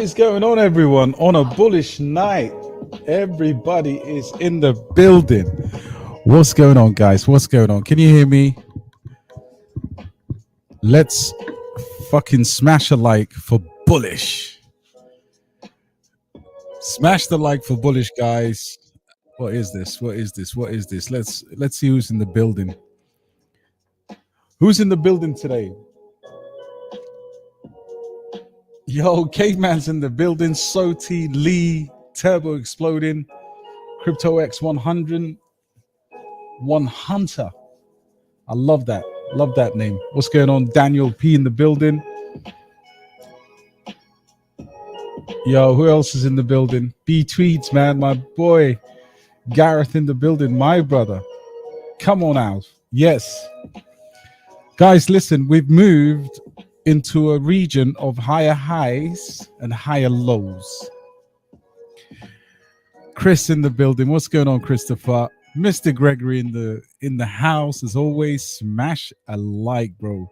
is going on, everyone? On a bullish night, everybody is in the building. What's going on, guys? What's going on? Can you hear me? Let's fucking smash a like for bullish. Smash the like for bullish, guys. What is this? What is this? What is this? Let's see who's in the building. Who's in the building today? Yo, Caveman's in the building. Soti, Lee, Turbo Exploding, Crypto X 100, One Hunter. I love that. Love that name. What's going on? Daniel P in the building. Yo, who else is in the building? B Tweets, man, my boy. Gareth in the building, my brother. Come on out. Yes. Guys, listen, we've moved into a region of higher highs and higher lows. Chris in the building. What's going on, Christopher? Mr. Gregory in the house. As always, smash a like, bro.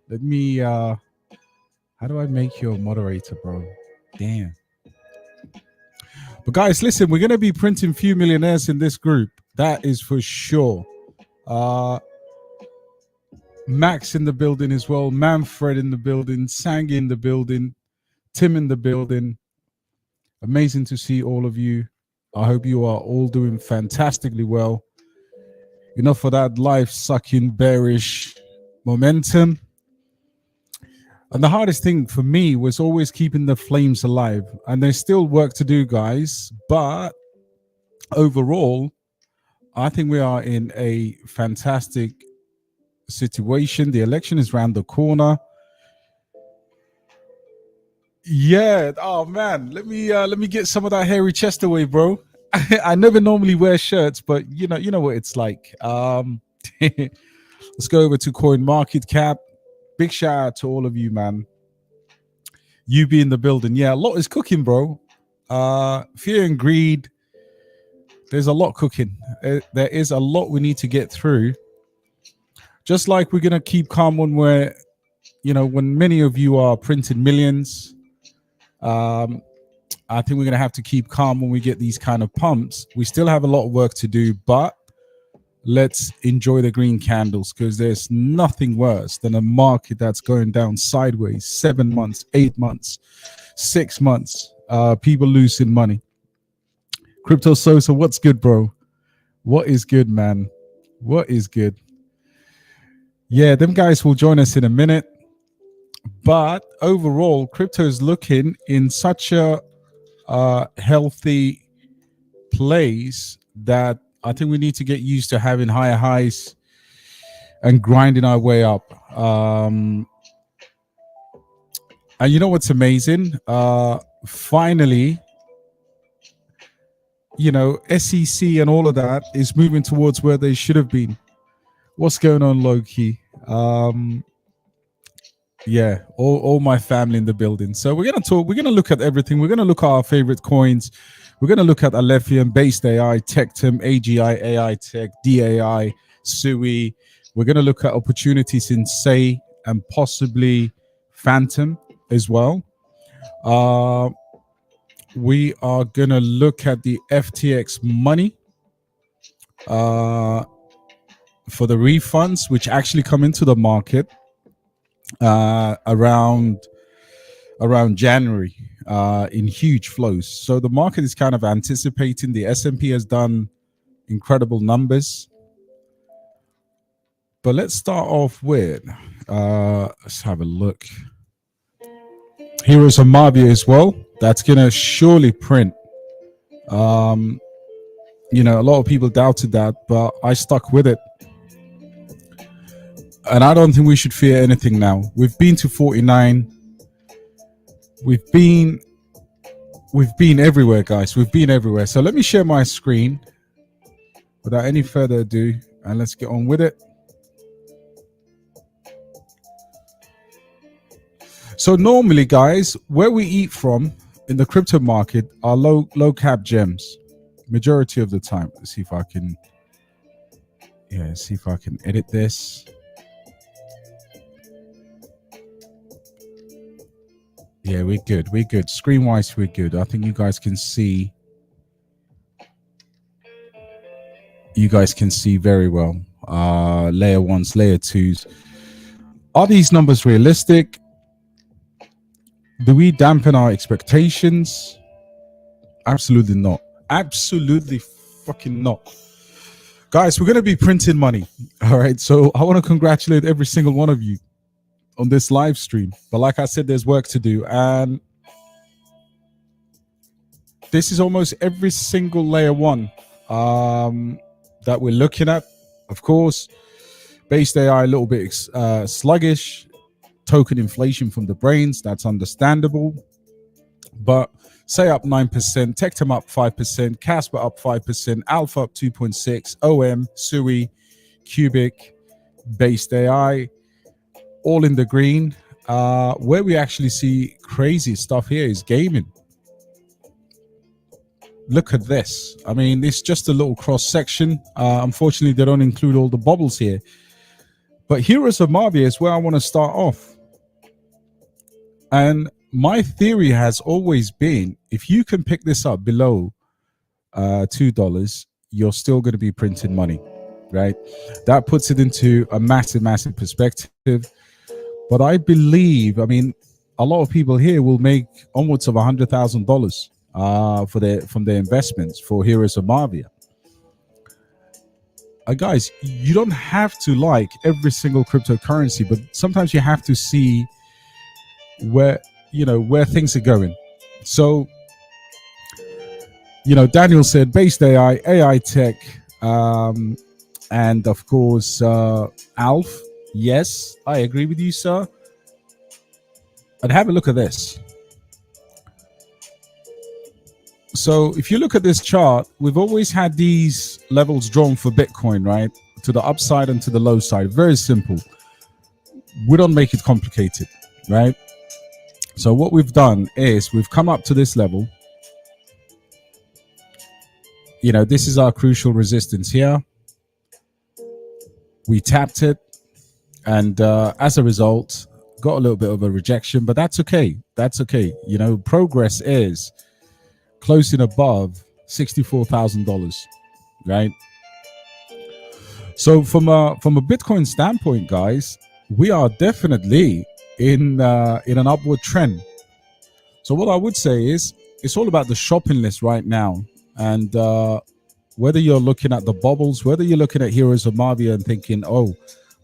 Let me how do I make you a moderator, bro? Damn. But guys, listen, we're gonna be printing few millionaires in this group. That is for sure. Max in the building as well, Manfred in the building, Sangi in the building, Tim in the building. Amazing to see all of you. I hope you are all doing fantastically well. Enough for that life-sucking bearish momentum. And the hardest thing for me was always keeping the flames alive. And there's still work to do, guys. But overall, I think we are in a fantastic situation. The election is around the corner. Yeah. Oh man, let me get some of that hairy chest away, bro. I never normally wear shirts, but you know what it's like. Let's go over to Coin Market Cap. Big shout out to all of you, man. You be in the building. Yeah, a lot is cooking, bro. Fear and greed. There's a lot cooking. There is a lot we need to get through. Just like we're going to keep calm when we're, when many of you are printing millions, I think we're going to have to keep calm when we get these kind of pumps. We still have a lot of work to do, but let's enjoy the green candles because there's nothing worse than a market that's going down sideways 7 months, 8 months, 6 months, people losing money. Crypto Sosa, what's good, bro? What is good, man? What is good? Yeah, them guys will join us in a minute. But overall, crypto is looking in such a healthy place that I think we need to get used to having higher highs and grinding our way up. And you know what's amazing? Finally, SEC and all of that is moving towards where they should have been. What's going on, Loki? Yeah, all my family in the building. So we're gonna look at everything. We're gonna look at our favorite coins. We're gonna look at Alephium, Based AI, Tectum, AGI, AI Tech, DAI, Sui. We're gonna look at opportunities in Say and possibly Phantom as well. We are gonna look at the FTX money. For the refunds which actually come into the market around January in huge flows. So the market is kind of anticipating. The S&P has done incredible numbers. But let's start off with, let's have a look. Here is a Mavia as well. That's going to surely print. A lot of people doubted that, but I stuck with it. And I don't think we should fear anything now. We've been to 49. We've been everywhere, guys. We've been everywhere. So let me share my screen without any further ado, and let's get on with it. So normally, guys, where we eat from in the crypto market are low cap gems. Majority of the time. Let's see if I can edit this. Yeah, we're good. We're good. Screen wise, we're good. I think you guys can see. You guys can see very well. Layer ones, layer twos. Are these numbers realistic? Do we dampen our expectations? Absolutely not. Absolutely fucking not. Guys, we're going to be printing money. All right. So I want to congratulate every single one of you on this live stream. But like I said, there's work to do. And this is almost every single layer one that we're looking at. Of course, based AI a little bit sluggish. Token inflation from the brains. That's understandable. But say up 9%, Tectum up 5%, Casper up 5%, Alpha up 2.6, OM, Sui, Cubic, based AI, all in the green. Where we actually see crazy stuff here is gaming. Look at this. I mean, it's just a little cross section. Unfortunately, they don't include all the bubbles here. But Heroes of Mavia is where I want to start off. And my theory has always been, if you can pick this up below $2, you're still going to be printing money, right? That puts it into a massive, massive perspective. But I believe, I mean, a lot of people here will make onwards of $100,000 from their investments for Heroes of Mavia. Guys, you don't have to like every single cryptocurrency, but sometimes you have to see where things are going. So, Daniel said based AI, AI tech, and of course, Alf. Yes, I agree with you, sir. And have a look at this. So if you look at this chart, we've always had these levels drawn for Bitcoin, right? To the upside and to the low side. Very simple. We don't make it complicated, right? So what we've done is we've come up to this level. This is our crucial resistance here. We tapped it. And as a result, got a little bit of a rejection, but that's okay. That's okay. Progress is closing above $64,000, right? So from a Bitcoin standpoint, guys, we are definitely in an upward trend. So what I would say is it's all about the shopping list right now. And whether you're looking at the bubbles, whether you're looking at Heroes of Mavia and thinking, oh,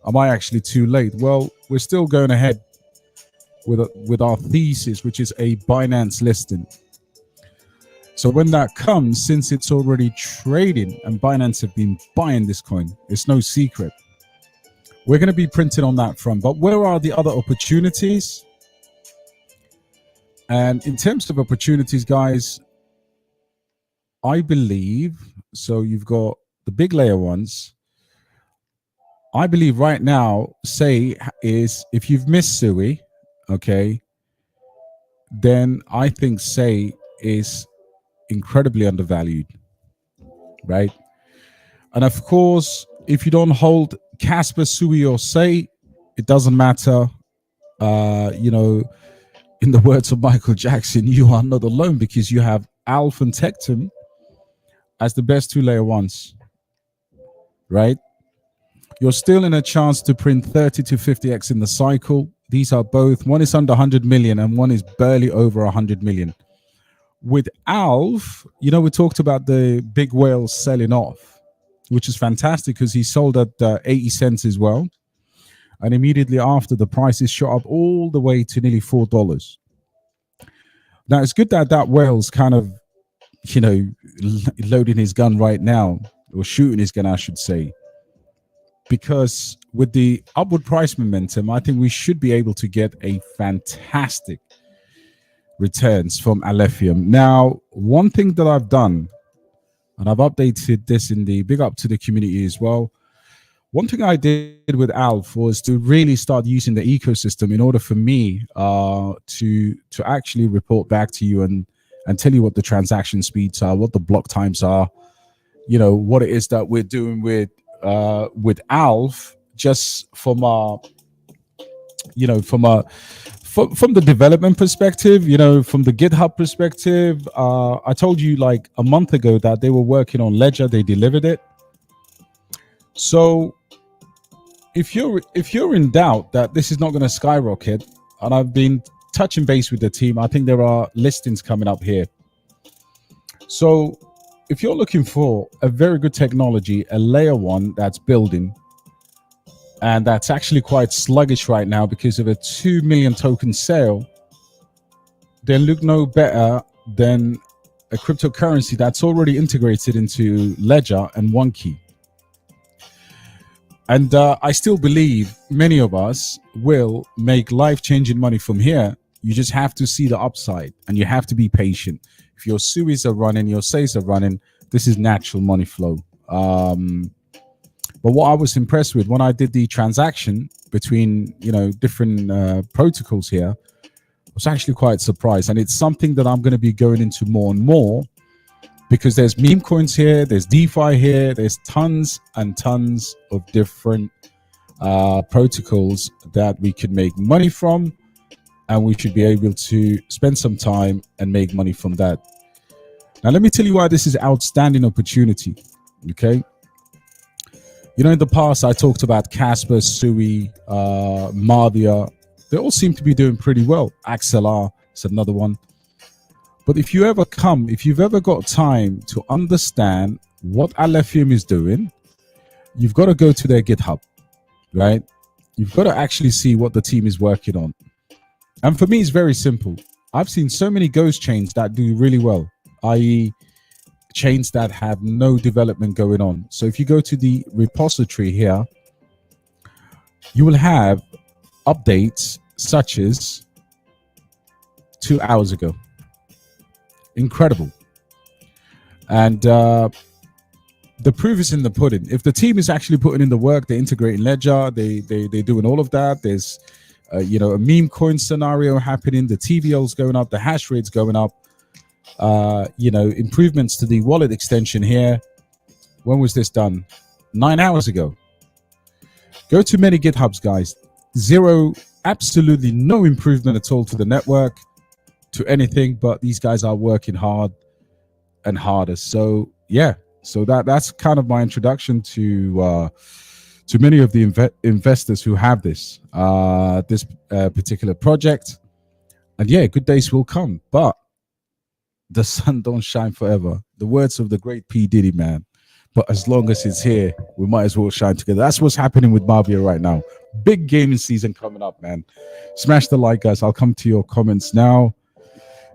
am I actually too late? Well, we're still going ahead with our thesis, which is a Binance listing. So when that comes, since it's already trading and Binance have been buying this coin, it's no secret. We're going to be printing on that front. But where are the other opportunities? And in terms of opportunities, guys, I believe, so you've got the big layer ones. I believe right now, say, is if you've missed Sui, okay, then I think say is incredibly undervalued, right? And of course, if you don't hold Casper, Sui, or say, it doesn't matter. In the words of Michael Jackson, you are not alone because you have Alpha and Tectum as the best two layer ones, right? You're still in a chance to print 30 to 50x in the cycle. These are both, one is under 100 million and one is barely over 100 million. With Alf, we talked about the big whales selling off, which is fantastic because he sold at 80 cents as well. And immediately after, the prices shot up all the way to nearly $4. Now, it's good that whale's kind of, loading his gun right now, or shooting his gun, I should say. Because with the upward price momentum, I think we should be able to get a fantastic returns from Alephium. Now, one thing that I've done, and I've updated this in the big up to the community as well. One thing I did with Alf was to really start using the ecosystem in order for me to actually report back to you and tell you what the transaction speeds are, what the block times are, what it is that we're doing with Alf, just from a from the development perspective, from the GitHub perspective, I told you like a month ago that they were working on Ledger. They delivered it. So if you're in doubt that this is not going to skyrocket, and I've been touching base with the team, I think there are listings coming up here. So if you're looking for a very good technology, a layer one that's building, and that's actually quite sluggish right now because of a 2 million token sale, then look no better than a cryptocurrency that's already integrated into Ledger and OneKey. And I still believe many of us will make life-changing money from here. You just have to see the upside, and you have to be patient. If your SUIs are running, your SAYs are running, this is natural money flow. But what I was impressed with when I did the transaction between different protocols here, I was actually quite surprised. And it's something that I'm going to be going into more and more, because there's meme coins here, there's DeFi here, there's tons and tons of different protocols that we could make money from, and we should be able to spend some time and make money from that. Now, let me tell you why this is outstanding opportunity, okay? In the past, I talked about Casper, Sui, Mavia. They all seem to be doing pretty well. XLR is another one. But if you've ever got time to understand what Alephium is doing, you've got to go to their GitHub, right? You've got to actually see what the team is working on. And for me, it's very simple. I've seen so many ghost chains that do really well, i.e. chains that have no development going on. So if you go to the repository here, you will have updates such as 2 hours ago. Incredible. And the proof is in the pudding. If the team is actually putting in the work, they're integrating Ledger, they're doing all of that. There's a meme coin scenario happening, the TVL's going up, the hash rate's going up, improvements to the wallet extension here. When was this done? 9 hours ago. Go to many GitHubs, guys. Zero, absolutely no improvement at all to the network, to anything, but these guys are working hard and harder. So yeah, so that's kind of my introduction to many of the investors who have this particular project. And yeah, good days will come, but the sun don't shine forever. The words of the great P. Diddy, man. But as long as it's here, we might as well shine together. That's what's happening with Mavia right now. Big gaming season coming up, man. Smash the like, guys. I'll come to your comments now.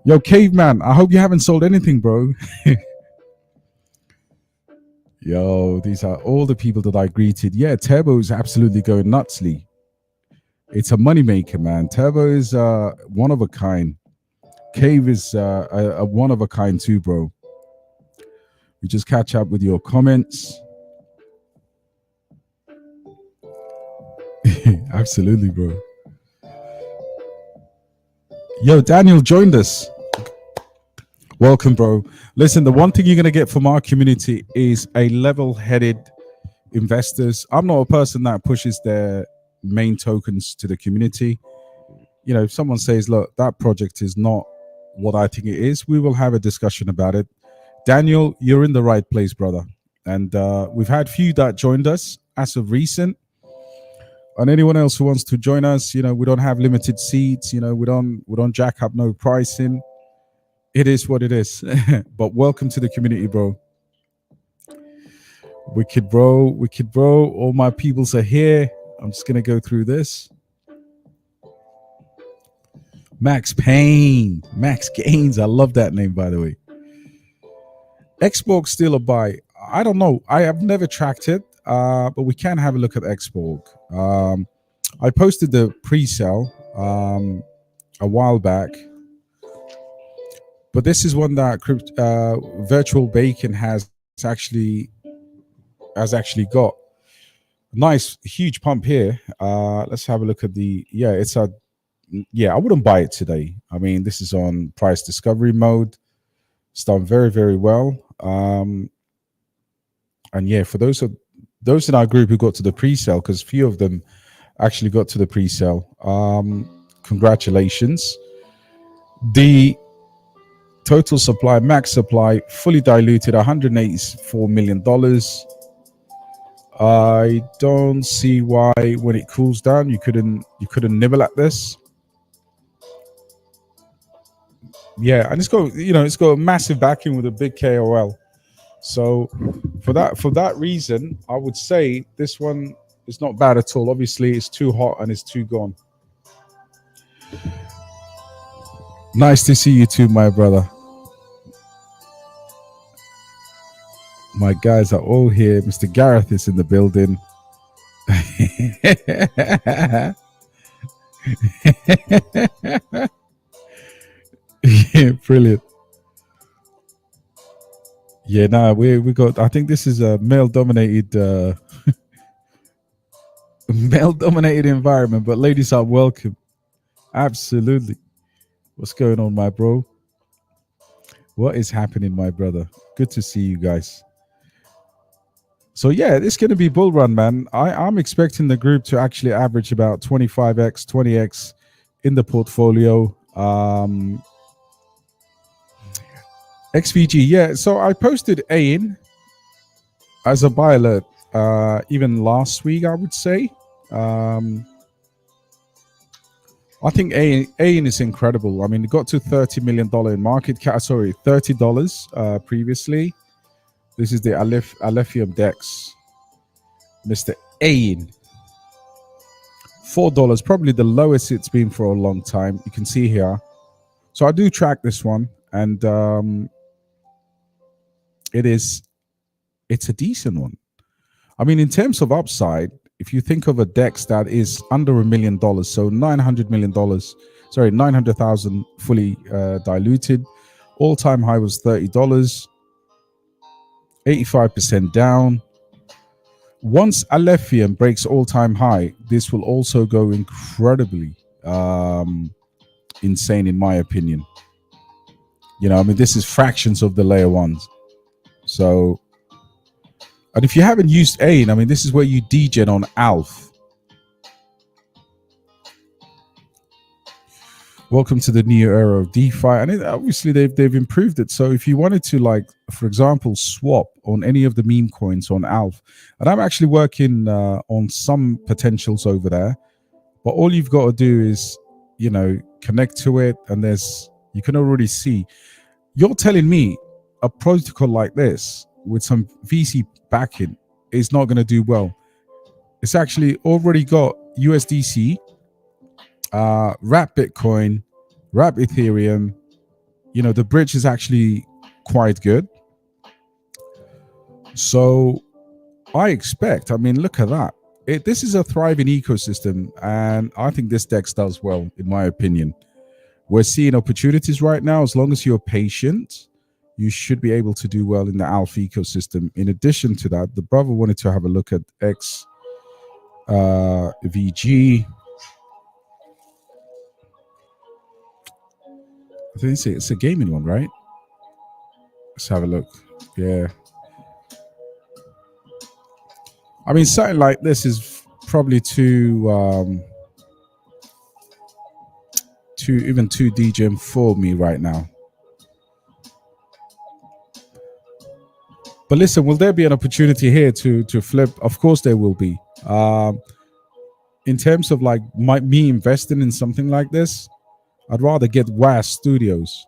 Yo, Caveman, I hope you haven't sold anything, bro. Yo, these are all the people that I greeted. Yeah, Turbo is absolutely going nutsly. It's a moneymaker, man. Turbo is one of a kind. Cave is a one of a kind too, bro. We just catch up with your comments. Absolutely, bro. Yo, Daniel joined us. Welcome, bro. Listen, the one thing you're going to get from our community is a level-headed investors. I'm not a person that pushes their main tokens to the community. If someone says, look, that project is not what I think it is, we will have a discussion about it. Daniel, you're in the right place, brother. And we've had few that joined us as of recent. And anyone else who wants to join us, we don't have limited seats. We don't jack up no pricing. It is what it is. But welcome to the community, bro. Wicked, bro. Wicked, bro. All my peoples are here. I'm just gonna go through this. Max Payne, Max Gaines. I love that name, by the way. Xborg still a buy. I don't know. I have never tracked it, but we can have a look at Xborg. I posted the pre-sale a while back, but this is one that Virtual Bacon has actually got. Nice, huge pump here. Let's have a look at the. I wouldn't buy it today. I mean, this is on price discovery mode. It's done very, very well. And yeah, for those in our group who got to the pre-sale, because few of them actually got to the pre-sale. Congratulations. The total supply, max supply, fully diluted, $184 million. I don't see why when it cools down you couldn't nibble at this. Yeah, and it's got a massive backing with a big KOL. So for that reason, I would say this one is not bad at all. Obviously, it's too hot and it's too gone. Nice to see you too, my brother. My guys are all here. Mr. Gareth is in the building. Yeah, brilliant. Yeah, no, we got. I think this is a male dominated environment, but ladies are welcome. Absolutely. What's going on, my bro? What is happening, my brother? Good to see you guys. So yeah, it's going to be bull run, man. I'm expecting the group to actually average about 25x, 20x in the portfolio. XVG, yeah. So I posted AIN as a buy alert even last week, I would say. I think AIN is incredible. I mean, it got to $30 million in market cap. Sorry, $30 previously. This is the Alephium DEX. Mr. AIN. $4, probably the lowest it's been for a long time. You can see here. So I do track this one, and it's a decent one. I mean, in terms of upside, if you think of a DEX that is under $1 million, so $900 million, sorry, 900,000 fully diluted, all-time high was $30, 85% down. Once Alephium breaks all-time high, this will also go incredibly insane, in my opinion. You know, I mean, this is fractions of the layer ones. So, and if you haven't used AIN, I mean, this is where you degen on ALF. Welcome to the new era of DeFi, and obviously they've improved it. So if you wanted to, like, for example, swap on any of the meme coins on ALF, and I'm actually working on some potentials over there, but all you've got to do is, you know, connect to it, and you can already see. You're telling me a protocol like this with some VC backing is not going to do well. It's actually already got USDC, wrap Bitcoin, wrap Ethereum. You know, the bridge is actually quite good. So I expect, I mean, look at that. This is a thriving ecosystem, and I think this DEX does well, in my opinion. We're seeing opportunities right now. As long as you're patient, you should be able to do well in the Alpha ecosystem. In addition to that, the brother wanted to have a look at XVG. I think it's a gaming one, right? Let's have a look. Yeah. I mean, something like this is probably too DGM for me right now. But listen, will there be an opportunity here to flip? Of course there will be. In terms of like me investing in something like this, I'd rather get WAS Studios,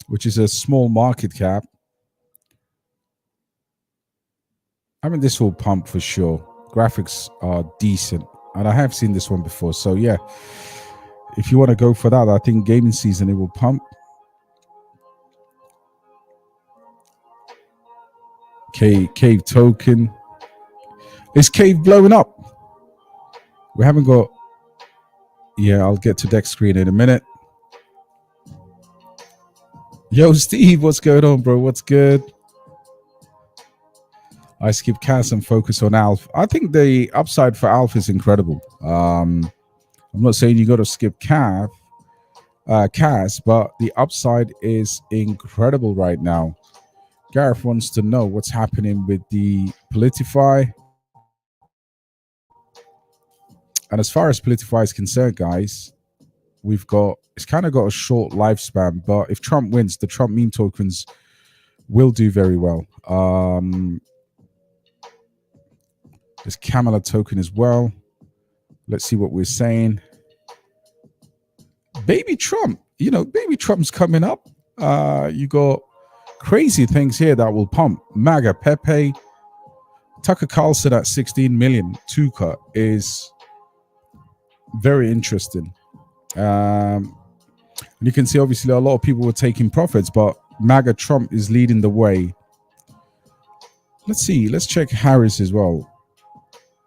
which is a small market cap. I mean, this will pump for sure. Graphics are decent, and I have seen this one before. So yeah, if you want to go for that, I think gaming season, it will pump. Cave token. Is Cave blowing up? We haven't got. Yeah, I'll get to deck screen in a minute. Yo, Steve, what's going on, bro? What's good? I skip CAS and focus on ALF. I think the upside for ALF is incredible. I'm not saying you got to skip CAS, but the upside is incredible right now. Gareth wants to know what's happening with the Politify. And as far as Politify is concerned, guys, it's kind of got a short lifespan, but if Trump wins, the Trump meme tokens will do very well. There's Kamala token as well. Let's see what we're saying. Baby Trump, baby Trump's coming up. You got crazy things here that will pump. MAGA, Pepe, Tucker Carlson at 16 million. Tuka is very interesting. And you can see obviously a lot of people were taking profits, but MAGA Trump is leading the way. Let's see. Let's check Harris as well.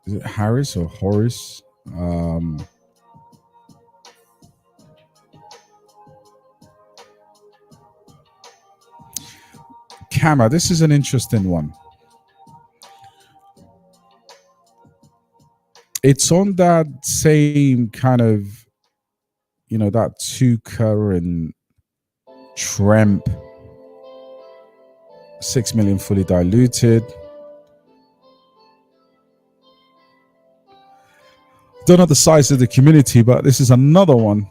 Is it Harris or Horace? Kama, this is an interesting one. It's on that same kind of, that Tuka and Tremp. 6 million fully diluted. Don't know the size of the community, but this is another one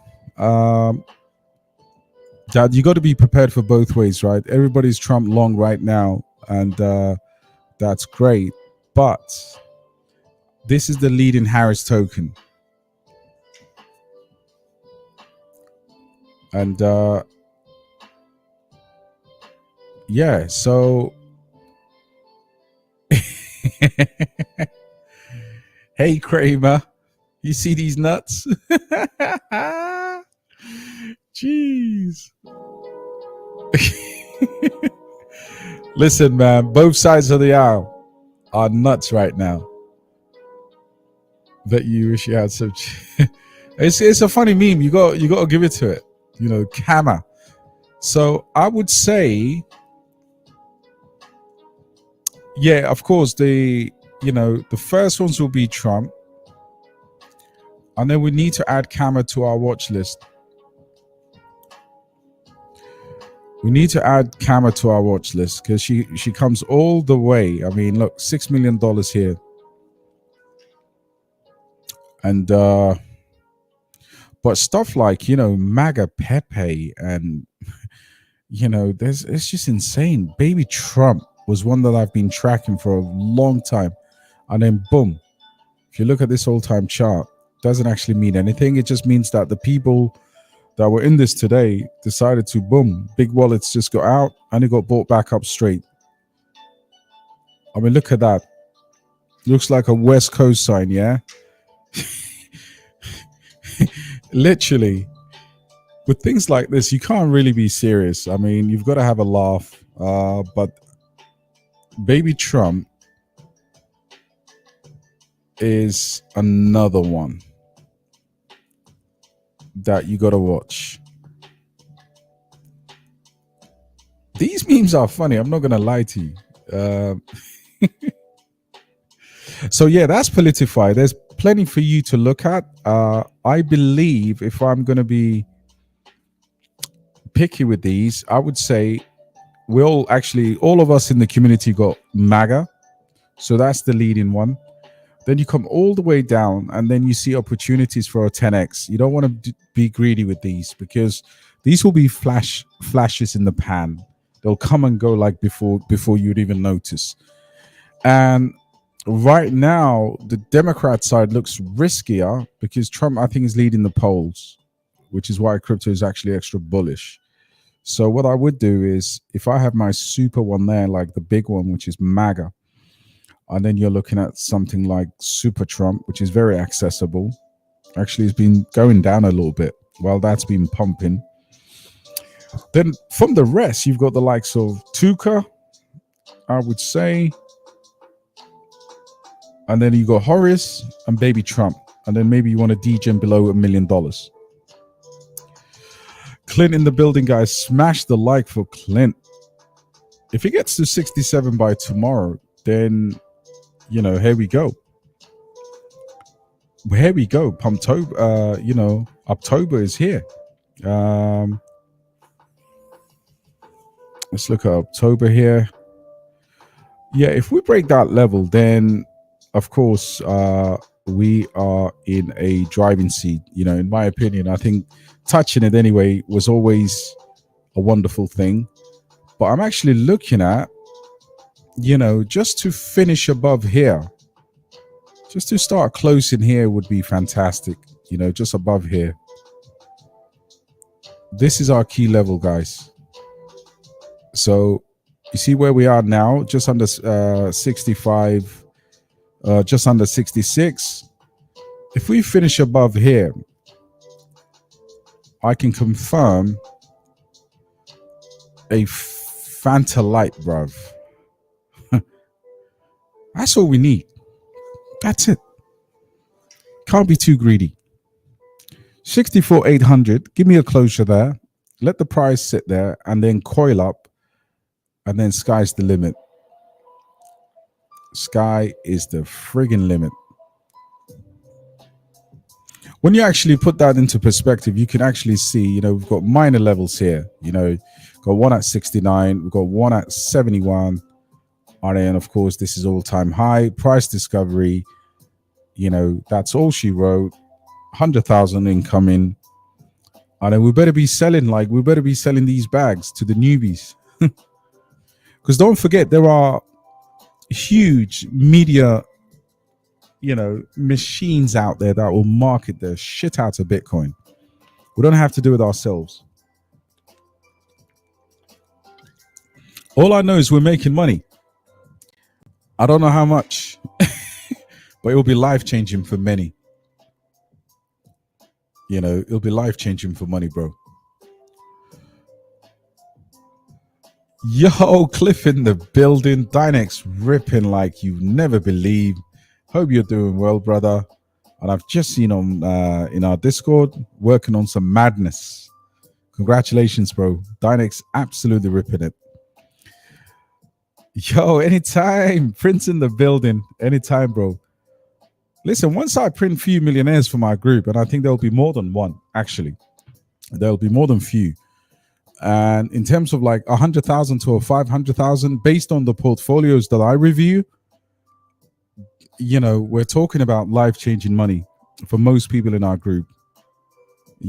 that you got to be prepared for both ways, right? Everybody's Trump long right now, and that's great. But this is the leading Harris token. And yeah, so hey Kramer, you see these nuts? Jeez. Listen, man, both sides of the aisle are nuts right now. Bet you wish you had some. It's a funny meme. You got to give it to it. Kama. So I would say, yeah, of course the first ones will be Trump, and then we need to add Kama to our watch list. We need to add Kama to our watch list because she comes all the way. I mean, look, $6 million here. And but stuff like, MAGA Pepe and it's just insane. Baby Trump was one that I've been tracking for a long time. And then boom. If you look at this all-time chart, doesn't actually mean anything. It just means that the people that were in this today decided to boom, big wallets just got out and it got bought back up straight. I mean, look at that. Looks like a West Coast sign, yeah? Literally, with things like this, you can't really be serious. I mean, you've got to have a laugh. But Baby Trump is another one that you got to watch. These memes are funny. I'm not going to lie to you. So yeah, that's Politify. There's plenty for you to look at. I believe if I'm going to be picky with these, I would say all of us in the community got MAGA. So that's the leading one. Then you come all the way down and then you see opportunities for a 10x. You don't want to be greedy with these because these will be flashes in the pan. They'll come and go like before you'd even notice. And right now, the Democrat side looks riskier because Trump, I think, is leading the polls, which is why crypto is actually extra bullish. So what I would do is if I have my super one there, like the big one, which is MAGA, and then you're looking at something like Super Trump, which is very accessible. Actually, it's been going down a little bit while that's been pumping. Then from the rest, you've got the likes of Tuka, I would say. And then you got Horace and Baby Trump. And then maybe you want to degen below $1 million. Clint in the building, guys. Smash the like for Clint. If he gets to 67 by tomorrow, then, here we go. Here we go. Pumptober, October is here. Let's look at October here. Yeah, if we break that level, then, of course, we are in a driving seat. In my opinion, I think touching it anyway was always a wonderful thing. But I'm actually looking at, just to finish above here, just to start closing here would be fantastic. Just above here. This is our key level, guys. So you see where we are now, just under 65, just under 66. If we finish above here, I can confirm a Fanta Light, bruv. That's all we need. That's it. Can't be too greedy. 64,800. Give me a closure there. Let the price sit there and then coil up, and then sky's the limit. Sky is the friggin' limit. When you actually put that into perspective, you can actually see, we've got minor levels here. Got one at 69, we've got one at 71. And then, of course, this is all-time high. Price discovery, that's all she wrote. 100,000 incoming. And then we better be selling these bags to the newbies. Because don't forget, there are huge media, machines out there that will market the shit out of Bitcoin. We don't have to do it ourselves. All I know is we're making money. I don't know how much, but it will be life-changing for many. It'll be life-changing for money, bro. Yo, Cliff in the building. Dynex ripping like you never believe. Hope you're doing well, brother. And I've just seen on in our Discord working on some madness. Congratulations, bro. Dynex absolutely ripping it. Yo, anytime. Prince in the building. Anytime, bro. Listen, once I print few millionaires for my group, and I think there'll be more than one, actually. There'll be more than few. And in terms of like 100,000 to 500,000, based on the portfolios that I review, we're talking about life-changing money for most people in our group.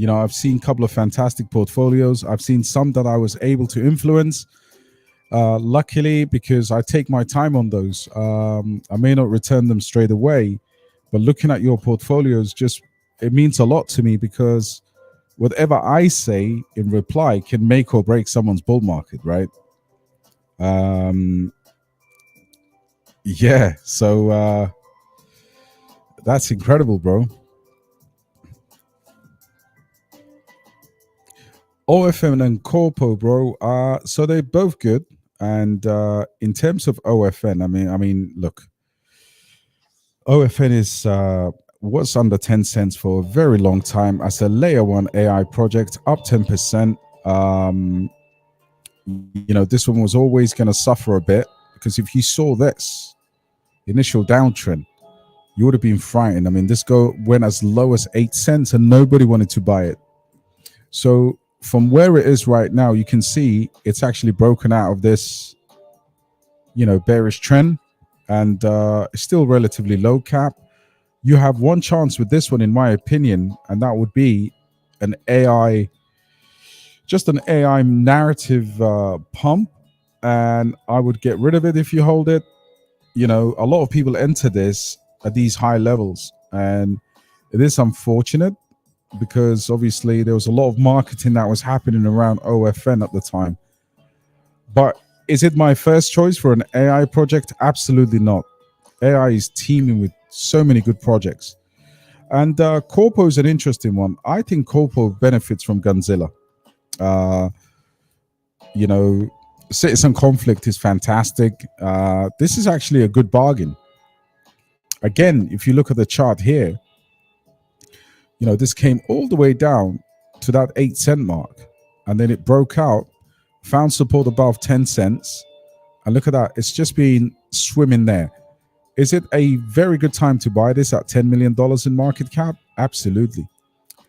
I've seen a couple of fantastic portfolios. I've seen some that I was able to influence. Luckily, because I take my time on those, I may not return them straight away, but looking at your portfolios, it means a lot to me, because whatever I say in reply can make or break someone's bull market, right? Yeah, so that's incredible, bro. OFN and Corpo, bro. So they're both good. And in terms of OFN, I mean, look, OFN is was under 10 cents for a very long time as a layer one AI project, up 10%. This one was always going to suffer a bit, because if you saw this initial downtrend, you would have been frightened. I mean, this went as low as 8 cents and nobody wanted to buy it. So from where it is right now, you can see it's actually broken out of this, bearish trend, and it's still relatively low cap. You have one chance with this one, in my opinion, and that would be an AI narrative pump, and I would get rid of it if you hold it. A lot of people enter this at these high levels, and it is unfortunate, because obviously there was a lot of marketing that was happening around OFN at the time. But is it my first choice for an AI project? Absolutely not. AI is teeming with so many good projects. And Corpo is an interesting one. I think Corpo benefits from Gunzilla. Citizen Conflict is fantastic. This is actually a good bargain. Again, if you look at the chart here, this came all the way down to that 8 cent mark, and then it broke out, found support above 10 cents. And look at that. It's just been swimming there. Is it a very good time to buy this at $10 million in market cap? Absolutely.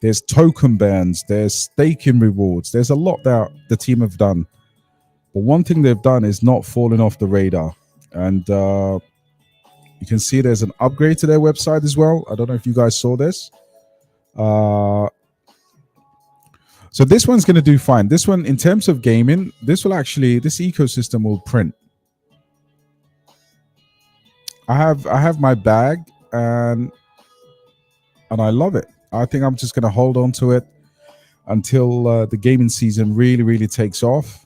There's token burns. There's staking rewards. There's a lot that the team have done. But one thing they've done is not falling off the radar. And You can see there's an upgrade to their website as well. I don't know if you guys saw this. So this one's going to do fine. This one, in terms of gaming, this ecosystem will print. I have my bag, and I love it. I think I'm just going to hold on to it until the gaming season really takes off.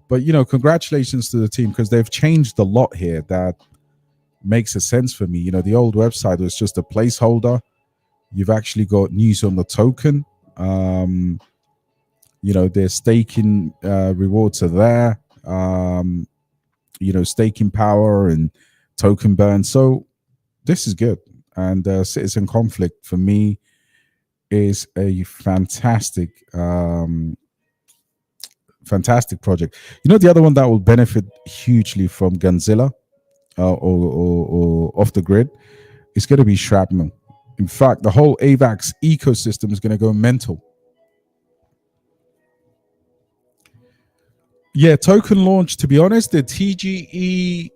But congratulations to the team, because they've changed a lot here that makes a sense for me. The old website was just a placeholder. You've actually got news on the token. Their staking rewards are there. Staking power and token burn. So this is good. And citizen conflict for me is a fantastic project. The other one that will benefit hugely from Gunzilla or off the grid is going to be Shrapnel. In fact, the whole AVAX ecosystem is going to go mental. Yeah, token launch, to be honest, the TGE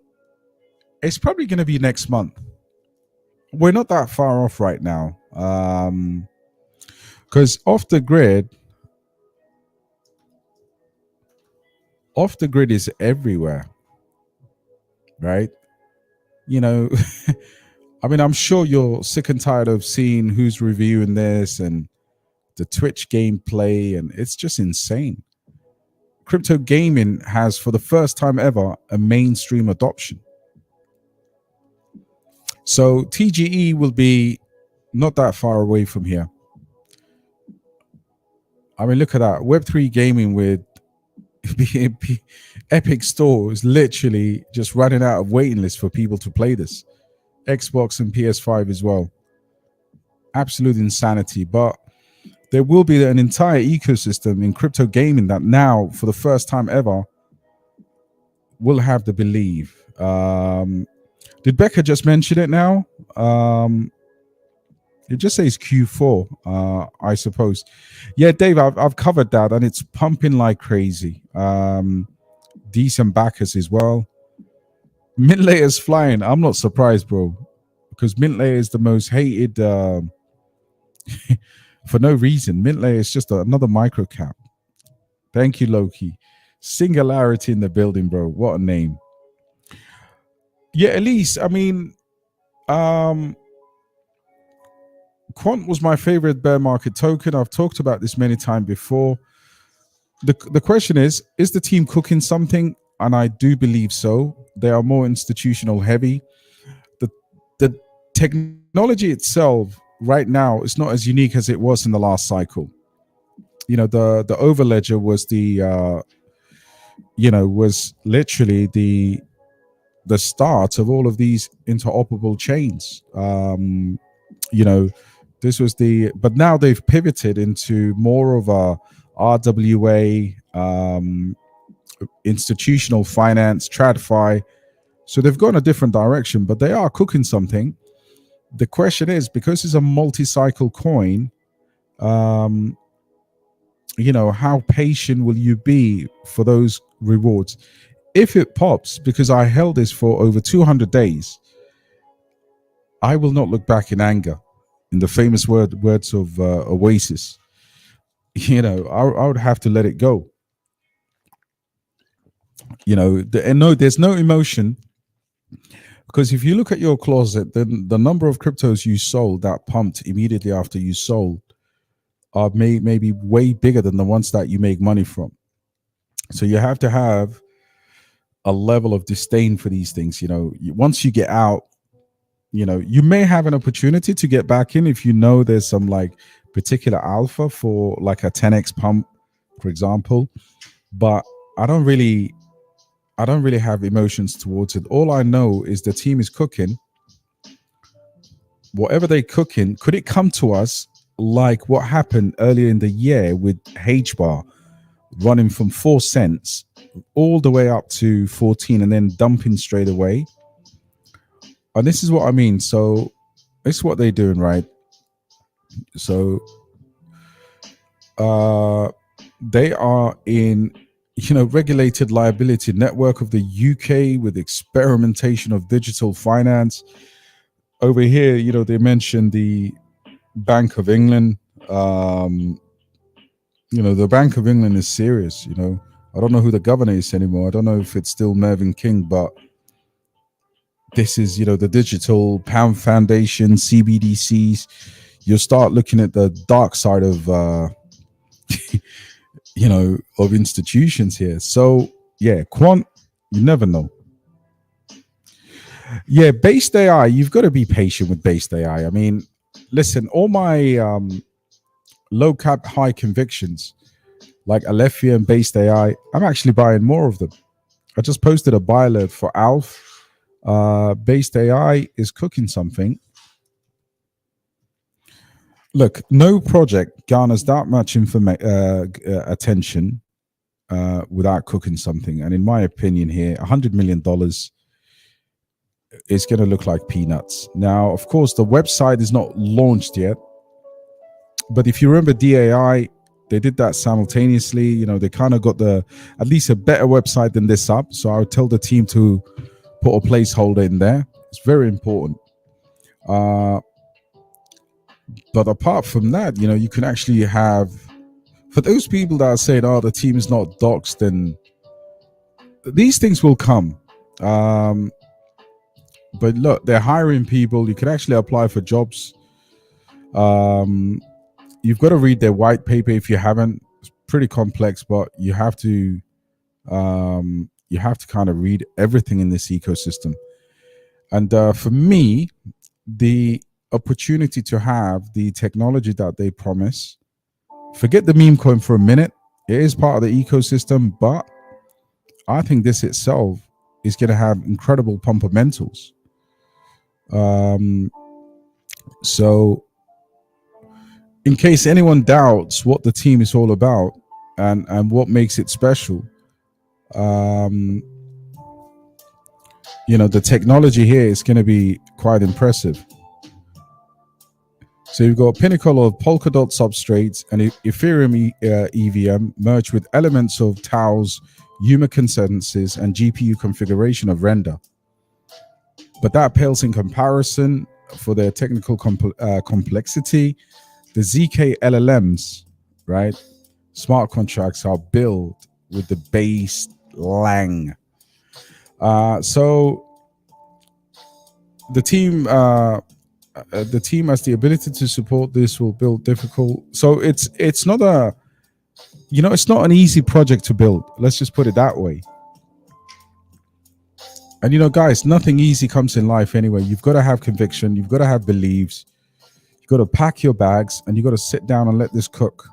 is probably going to be next month. We're not that far off right now. Because off the grid is everywhere, right? I mean, I'm sure you're sick and tired of seeing who's reviewing this and the Twitch gameplay, and it's just insane. Crypto gaming has, for the first time ever, a mainstream adoption. So TGE will be not that far away from here. I mean, look at that. Web3 gaming with Epic Store is literally just running out of waiting lists for people to play this. Xbox and PS5 as well. Absolute insanity. But there will be an entire ecosystem in crypto gaming that now, for the first time ever, will have the belief. Did Becca just mention it now? It just says Q4, I suppose. Yeah, Dave, I've covered that, and it's pumping like crazy. Decent backers as well. Mint layer's flying. I'm not surprised, bro, because mint layer is the most hated for no reason. Mint layer is just another micro cap. Thank you, Loki. Singularity in the building, bro. What a name. Yeah, Elise, I mean, Quant was my favorite bear market token. I've talked about this many times before. The question is the team cooking something? And I do believe so. They are more institutional heavy. The technology itself right now is not as unique as it was in the last cycle. The overledger was was literally the start of all of these interoperable chains. This was but now they've pivoted into more of a RWA, institutional finance, TradFi. So they've gone a different direction, but they are cooking something. The question is, because it's a multi-cycle coin, how patient will you be for those rewards? If it pops, because I held this for over 200 days, I will not look back in anger. In the famous words of Oasis, I would have to let it go. There's no emotion, because if you look at your closet, then the number of cryptos you sold that pumped immediately after you sold are maybe way bigger than the ones that you make money from. So you have to have a level of disdain for these things. Once you get out, you may have an opportunity to get back in if there's some like particular alpha for like a 10x pump, for example. But I don't really have emotions towards it. All I know is the team is cooking. Whatever they're cooking, could it come to us like what happened earlier in the year with H-bar running from 4 cents all the way up to 14 and then dumping straight away? And this is what I mean. So this is what they're doing, right? So they are in regulated liability network of the UK with experimentation of digital finance. Over here, they mentioned the Bank of England. The Bank of England is serious. I don't know who the governor is anymore. I don't know if it's still Mervyn King, but this is, the Digital Pound Foundation, CBDCs. You'll start looking at the dark side of, of institutions here. So, yeah, Quant, you never know. Yeah, based AI, you've got to be patient with based AI. I mean, listen, all my low cap, high convictions, like Alephium based AI, I'm actually buying more of them. I just posted a buy alert for Alf. Based AI is cooking something. Look, no project garners that much attention without cooking something. And in my opinion here, $100 million is going to look like peanuts. Now, of course, the website is not launched yet. But if you remember DAI, they did that simultaneously. They kind of got at least a better website than this up. So I would tell the team to put a placeholder in there. It's very important. But apart from that, you can actually have, for those people that are saying, oh, the team is not doxed, then these things will come. But look, they're hiring people. You can actually apply for jobs. You've got to read their white paper if you haven't. It's pretty complex, but you have to kind of read everything in this ecosystem. And for me, the opportunity to have the technology that they promise, forget the meme coin for a minute. It is part of the ecosystem, but I think this itself is going to have incredible fundamentals. So in case anyone doubts what the team is all about and what makes it special, the technology here is going to be quite impressive. So you've got a pinnacle of Polkadot substrates and Ethereum EVM merged with elements of Tao's Yuma consensus and GPU configuration of render. But that pales in comparison for their technical complexity. The ZK LLMs, right? Smart contracts are built with the base Lang. So the team has the ability to support this, will build difficult. So it's not it's not an easy project to build. Let's just put it that way. And guys, nothing easy comes in life anyway. You've got to have conviction. You've got to have beliefs. You've got to pack your bags and you've got to sit down and let this cook.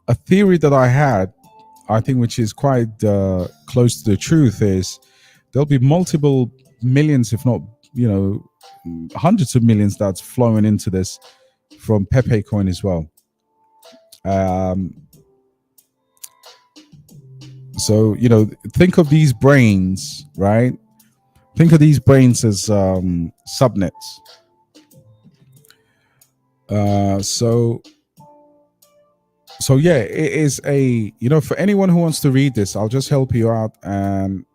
A theory that I had, I think, which is quite close to the truth, is there'll be multiple millions, if not, hundreds of millions that's flowing into this from Pepe coin as well. So, think of these brains, right? Think of these brains as subnets. So yeah, it is a, for anyone who wants to read this, I'll just help you out and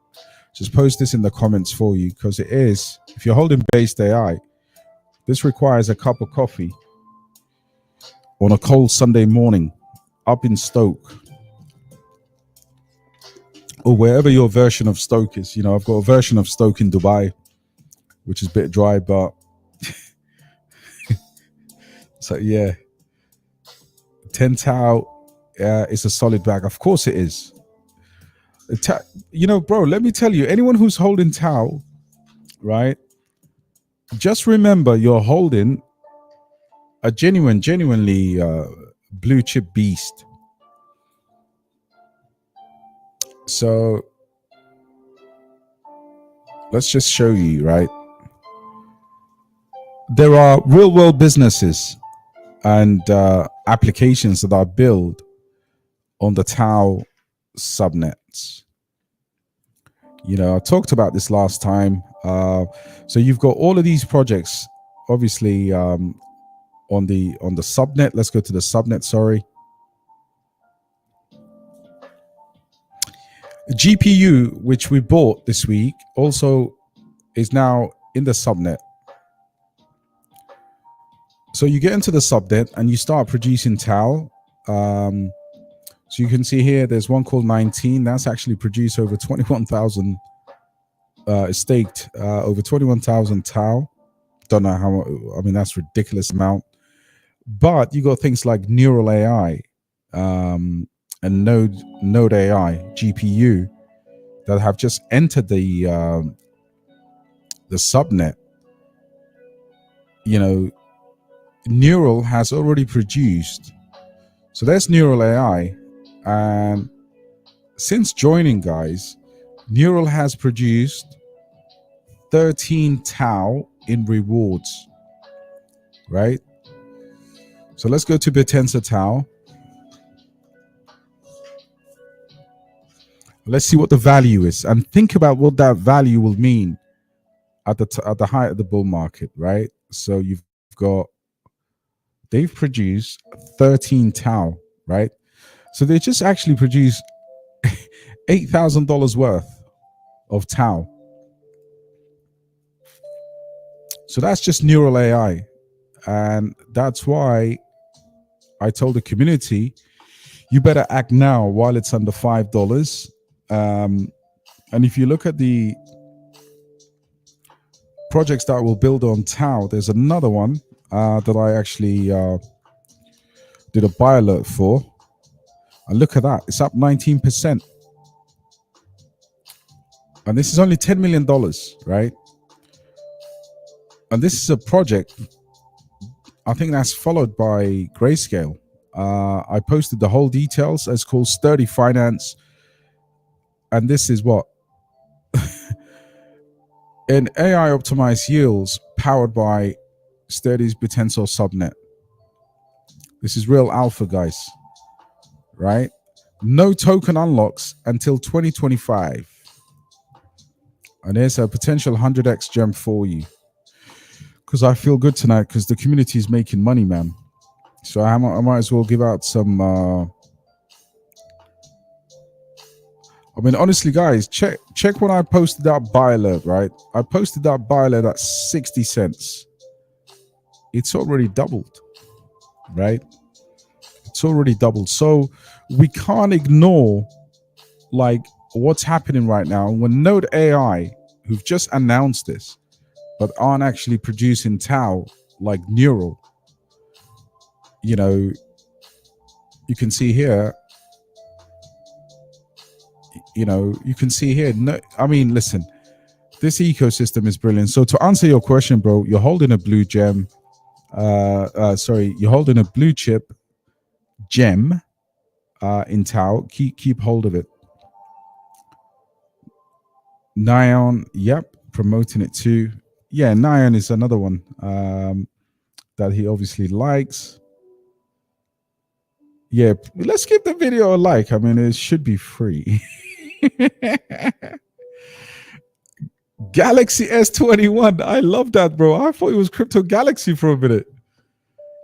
just post this in the comments for you, because it is, if you're holding based AI, this requires a cup of coffee on a cold Sunday morning up in Stoke, or wherever your version of Stoke is. I've got a version of Stoke in Dubai, which is a bit dry, but so yeah, 10 Tau is a solid bag. Of course it is. Bro, let me tell you, anyone who's holding Tau, right, just remember you're holding a genuinely blue chip beast. So let's just show you, right? There are real world businesses and applications that are built on the Tau subnets. I talked about this last time. So you've got all of these projects, obviously, on the subnet. Let's go to the subnet. Sorry. GPU, which we bought this week, also is now in the subnet. So you get into the subnet and you start producing tau. So you can see here, there's one called 19. That's actually produced over 21,000, staked over 21,000 tau. Don't know how, I mean, that's ridiculous amount. But you got things like Neural AI and Node AI, GPU, that have just entered the subnet. You know, Neural has already produced. So there's Neural AI. And since joining, guys, Neural has produced 13 tau in rewards, right? So let's go to Bittensor tau. Let's see what the value is and think about what that value will mean at the height of the bull market, right? So you've got, they've produced 13 tau, right? So they just actually produced $8,000 worth of tau. So that's just Neural AI. And that's why I told the community, you better act now while it's under $5. And if you look at the projects that will build on tau, there's another one that I actually did a buy alert for. And look at that, it's up 19%. And this is only $10 million, right? And this is a project, I think that's followed by Grayscale. I posted the whole details. It's called Sturdy Finance. And this is what? An AI optimized yields powered by Sturdy's Bittensor subnet. This is real alpha, guys, right? No token unlocks until 2025. And there's a potential 100x gem for you. Because I feel good tonight because the community is making money, man. So I might as well give out some... I mean, honestly, guys, check when I posted that buy alert, right? I posted that buy alert at 60 cents. It's already doubled, right? It's already doubled. So we can't ignore, like, what's happening right now. When Node AI, who've just announced this, but aren't actually producing tau like Neural, you know, you can see here, no, I mean, listen, this ecosystem is brilliant. So to answer your question, bro, you're holding a blue gem. You're holding a blue chip gem in tau. Keep hold of it. Nyan, yep, promoting it too. Yeah, Nyan is another one that he obviously likes. Yeah, let's give the video a like. I mean, it should be free. Galaxy S21. I love that, bro. I thought it was Crypto Galaxy for a minute.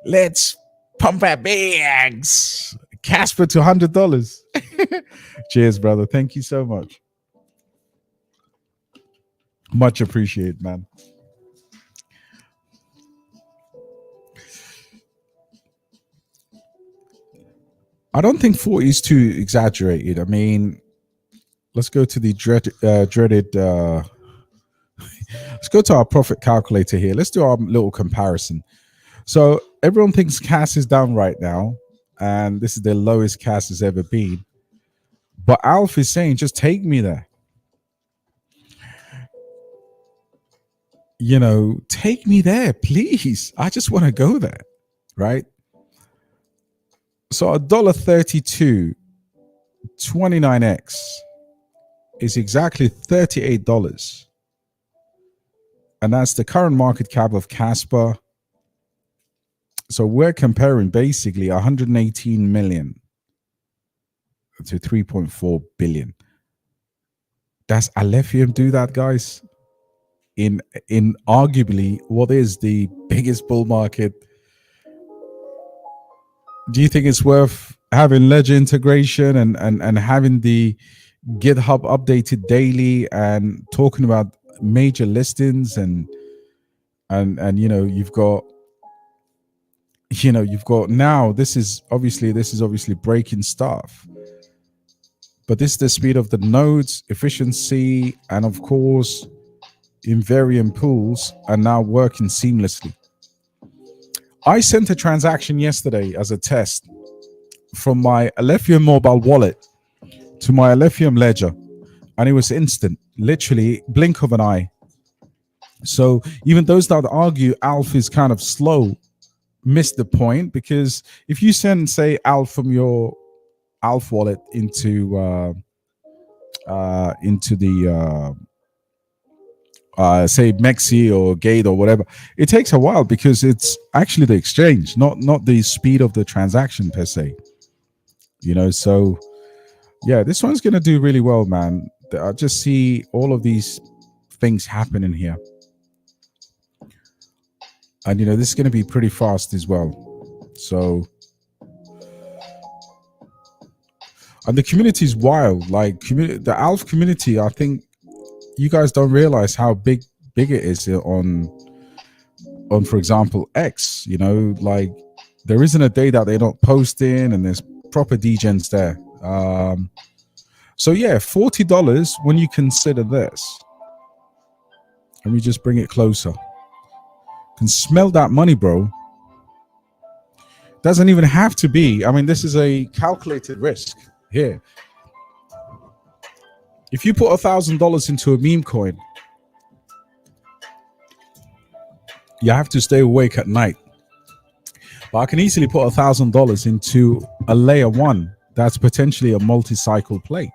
Let's pump our bags. Casper to $100. Cheers, brother. Thank you so much. Much appreciated, man. I don't think 40 is too exaggerated. I mean, let's go to the dreaded. Let's go to our profit calculator here. Let's do our little comparison. So everyone thinks CAS is down right now, and this is the lowest CAS has ever been. But Alf is saying, just take me there. You know, take me there, please. I just want to go there, right? So $1.32, 29x is exactly $38. And that's the current market cap of Casper. So we're comparing basically 118 million to 3.4 billion. Does Alephium do that, guys? In arguably what is the biggest bull market? Do you think it's worth having ledger integration and having the GitHub updated daily and talking about major listings and you've got now this is obviously breaking stuff, but this is the speed of the nodes, efficiency, and of course invariant pools are now working seamlessly. I sent a transaction yesterday as a test from my Alephium mobile wallet to my Alephium ledger, and it was instant, literally blink of an eye. So even those that argue Alf is kind of slow missed the point, because if you send, say, Alf from your Alf wallet into the say Mexi or Gate or whatever, it takes a while because it's actually the exchange, not the speed of the transaction per se. So yeah, this one's gonna do really well, man. I just see all of these things happening here, and this is gonna be pretty fast as well. So, and the community is wild. Like the Alf community, I think you guys don't realize how big it is on for example X. Like there isn't a day that they're not posting, and there's proper degens there. So yeah, $40 when you consider this. Let me just bring it closer. Can smell that money, bro. Doesn't even have to be. I mean, this is a calculated risk here. If you put $1,000 into a meme coin, you have to stay awake at night. But I can easily put $1,000 into a layer one that's potentially a multi-cycle play.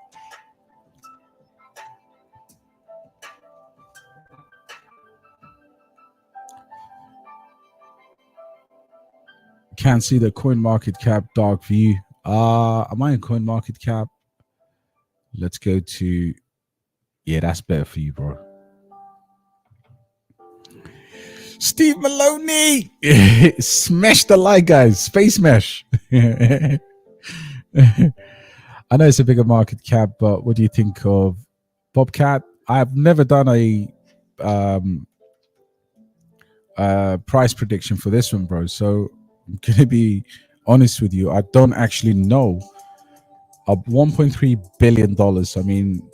Can't see the coin market cap dark view. Am I in coin market cap? Let's go to, yeah, that's better for you, bro. Steve Maloney, smash the like, guys. Space mesh. I know it's a bigger market cap, but what do you think of Popcat? I've never done a price prediction for this one, bro. So I'm gonna be honest with you. I don't actually know. $1.3 billion. I mean,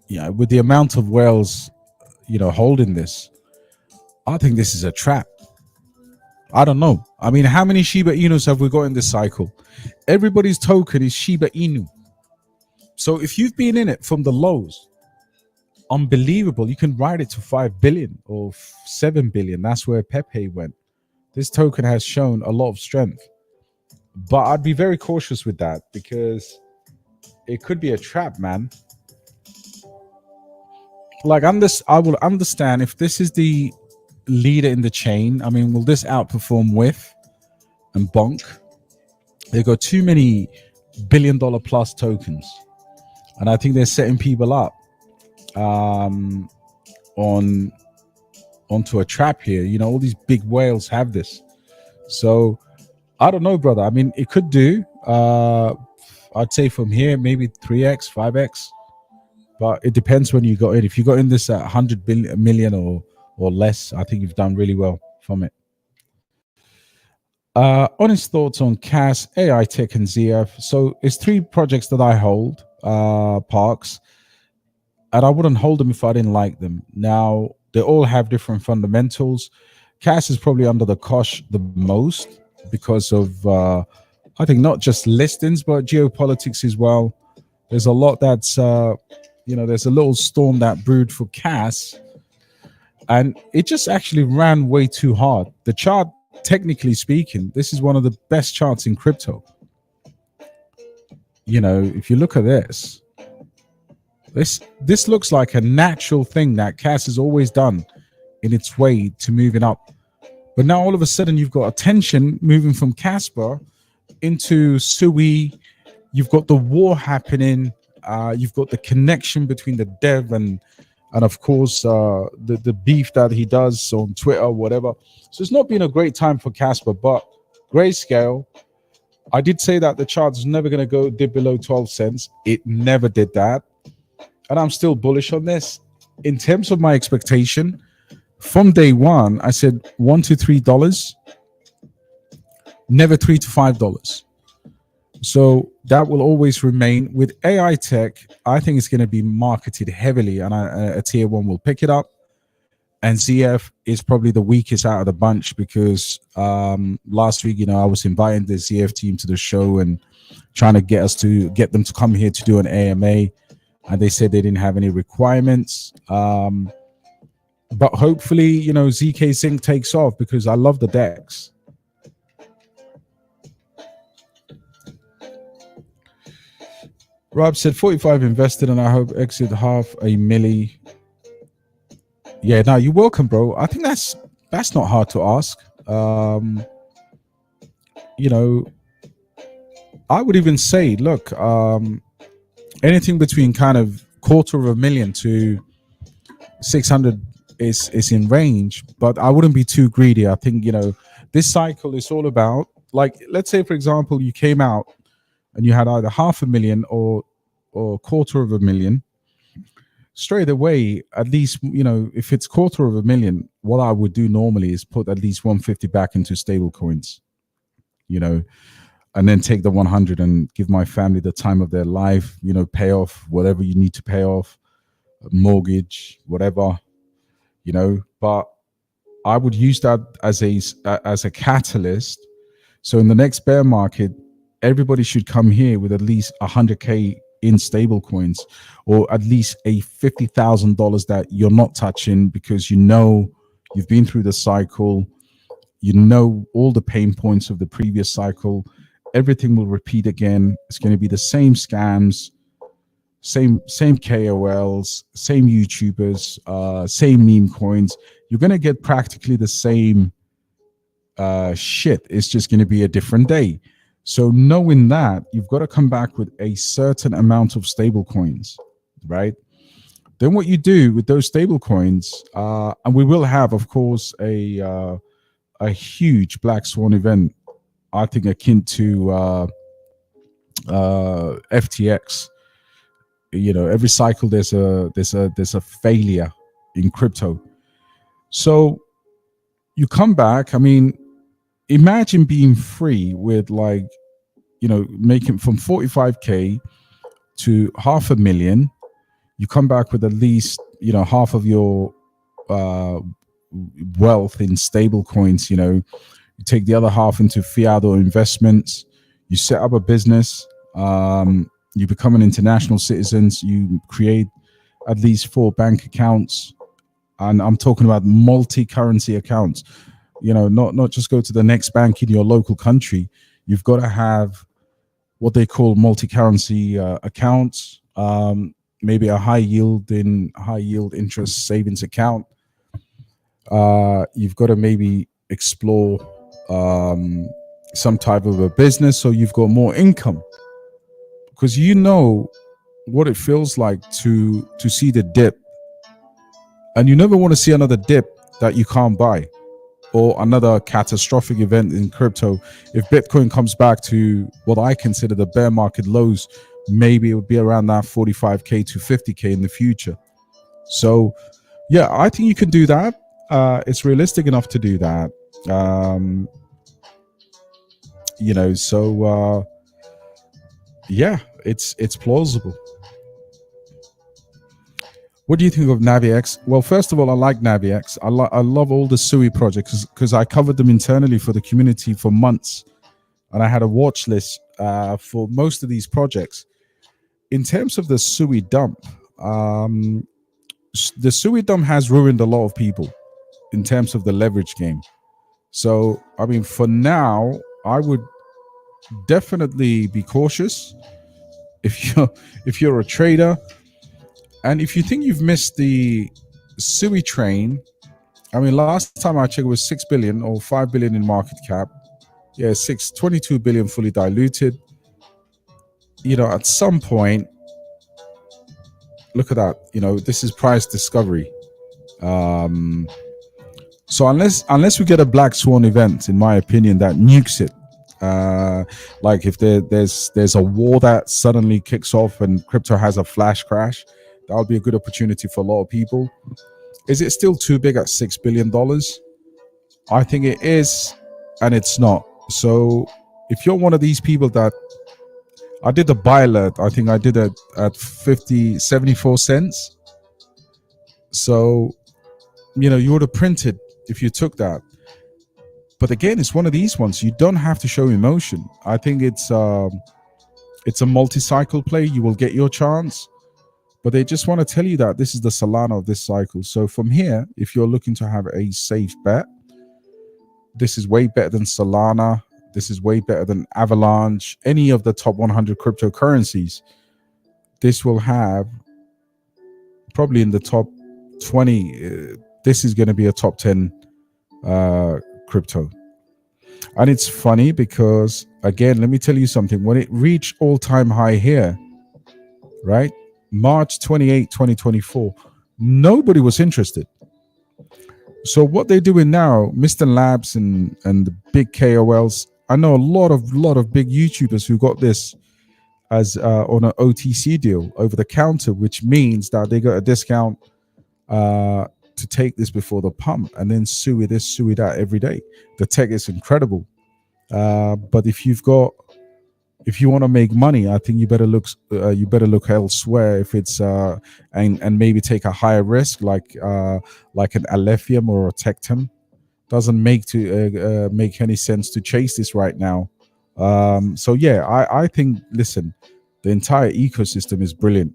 yeah, with the amount of whales, holding this, I think this is a trap. I don't know. I mean, how many Shiba Inus have we got in this cycle? Everybody's token is Shiba Inu. So if you've been in it from the lows, unbelievable. You can ride it to 5 billion or 7 billion. That's where Pepe went. This token has shown a lot of strength. But I'd be very cautious with that because it could be a trap, man. Like, I will understand if this is the leader in the chain. I mean, will this outperform With and Bonk? They've got too many $1 billion plus tokens. And I think they're setting people up onto a trap here. All these big whales have this. So I don't know, brother. I mean, it could do. I'd say from here, maybe 3x, 5x. But it depends when you got in. If you got in this at 100 million or less, I think you've done really well from it. Honest thoughts on CAS, AI Tech, and ZF. So it's 3 projects that I hold, parks, and I wouldn't hold them if I didn't like them. Now, they all have different fundamentals. CAS is probably under the cosh the most because of, I think, not just listings, but geopolitics as well. There's a lot that's, there's a little storm that brewed for CAS, and it just actually ran way too hard. The chart, technically speaking, this is one of the best charts in crypto. If you look at this looks like a natural thing that CAS has always done in its way to moving up. But now all of a sudden you've got attention moving from Casper into Sui. You've got the war happening. You've got the connection between the dev and of course the beef that he does on Twitter, whatever. So it's not been a great time for Casper, but Grayscale, I did say that the chart is never going to go dip below 12 cents. It never did that. And I'm still bullish on this. In terms of my expectation, from day one, I said $1 to $3, never $3 to $5. So that will always remain. With AI tech, I think it's going to be marketed heavily, and a tier one will pick it up. And ZF is probably the weakest out of the bunch because last week, I was inviting the ZF team to the show and trying to get them to come here to do an AMA, and they said they didn't have any requirements. But hopefully, ZK Sync takes off because I love the DEX. Rob said 45 invested, and I hope exit half a milli. Yeah, no, you're welcome, bro. I think that's not hard to ask. I would even say, look, anything between kind of $250,000 to 600 is in range, but I wouldn't be too greedy. I think this cycle is all about, like, let's say for example you came out and you had either $500,000 or $250,000. Straight away, at least, if it's $250,000, what I would do normally is put at least 150 back into stable coins, and then take the 100 and give my family the time of their life, pay off whatever you need to pay off, mortgage, whatever, but I would use that as a catalyst. So in the next bear market, everybody should come here with at least 100K in stable coins, or at least a $50,000 that you're not touching because you've been through the cycle, all the pain points of the previous cycle. Everything will repeat again. It's going to be the same scams, same KOLs, same YouTubers, same meme coins. You're going to get practically the same shit. It's just going to be a different day. So knowing that, you've got to come back with a certain amount of stable coins, right? Then what you do with those stable coins, and we will have, of course, a huge black swan event, I think akin to FTX. Every cycle there's a failure in crypto. So you come back. I mean, imagine being free with making from 45K to $500,000. You come back with at least, half of your wealth in stable coins. You take the other half into fiat or investments. You set up a business. You become an international citizen. You create at least 4 bank accounts. And I'm talking about multi-currency accounts. Not just go to the next bank in your local country. You've got to have what they call multi-currency accounts, maybe a high yield interest savings account. You've got to maybe explore some type of a business so you've got more income, because what it feels like to see the dip, and you never want to see another dip that you can't buy, or another catastrophic event in crypto. If Bitcoin comes back to what I consider the bear market lows, maybe it would be around that 45K to 50K in the future. So yeah, I think you can do that. It's realistic enough to do that. Yeah, it's plausible. What do you think of NaviX? Well, first of all, I like NaviX. I love all the SUI projects because I covered them internally for the community for months, and I had a watch list for most of these projects. In terms of the SUI dump, the SUI dump has ruined a lot of people in terms of the leverage game. So, I mean, for now, I would definitely be cautious if you're a trader. And if you think you've missed the SUI train, I mean, last time I checked, it was 6 billion or 5 billion in market cap. Yeah, 22 billion fully diluted. At some point, look at that. This is price discovery. So unless we get a black swan event, in my opinion, that nukes it, Like if there's a war that suddenly kicks off and crypto has a flash crash, that would be a good opportunity for a lot of people. Is it still too big at $6 billion? I think it is, and it's not. So if you're one of these people that I did the buy alert, I think I did it at 74 cents. So, you would have printed if you took that. But again, it's one of these ones. You don't have to show emotion. I think it's a multi-cycle play. You will get your chance. But they just want to tell you that this is the Solana of this cycle. So from here, if you're looking to have a safe bet, this is way better than Solana. This is way better than Avalanche, any of the top 100 cryptocurrencies. This will have probably in the top 20. This is going to be a top 10 crypto. And it's funny because, again, let me tell you something. When it reached all-time high here, right, March 28, 2024, nobody was interested. So what they're doing now, Mr. Labs and the big KOLs, I know a lot of big YouTubers who got this as on an OTC deal, over the counter, which means that they got a discount to take this before the pump, and then sue this, sue that every day. The tech is incredible, but if you want to make money, I think you better look elsewhere. If it's and maybe take a higher risk, like an Alephium or a Tectum. Doesn't make any sense to chase this right now. So yeah, I think, listen, the entire ecosystem is brilliant.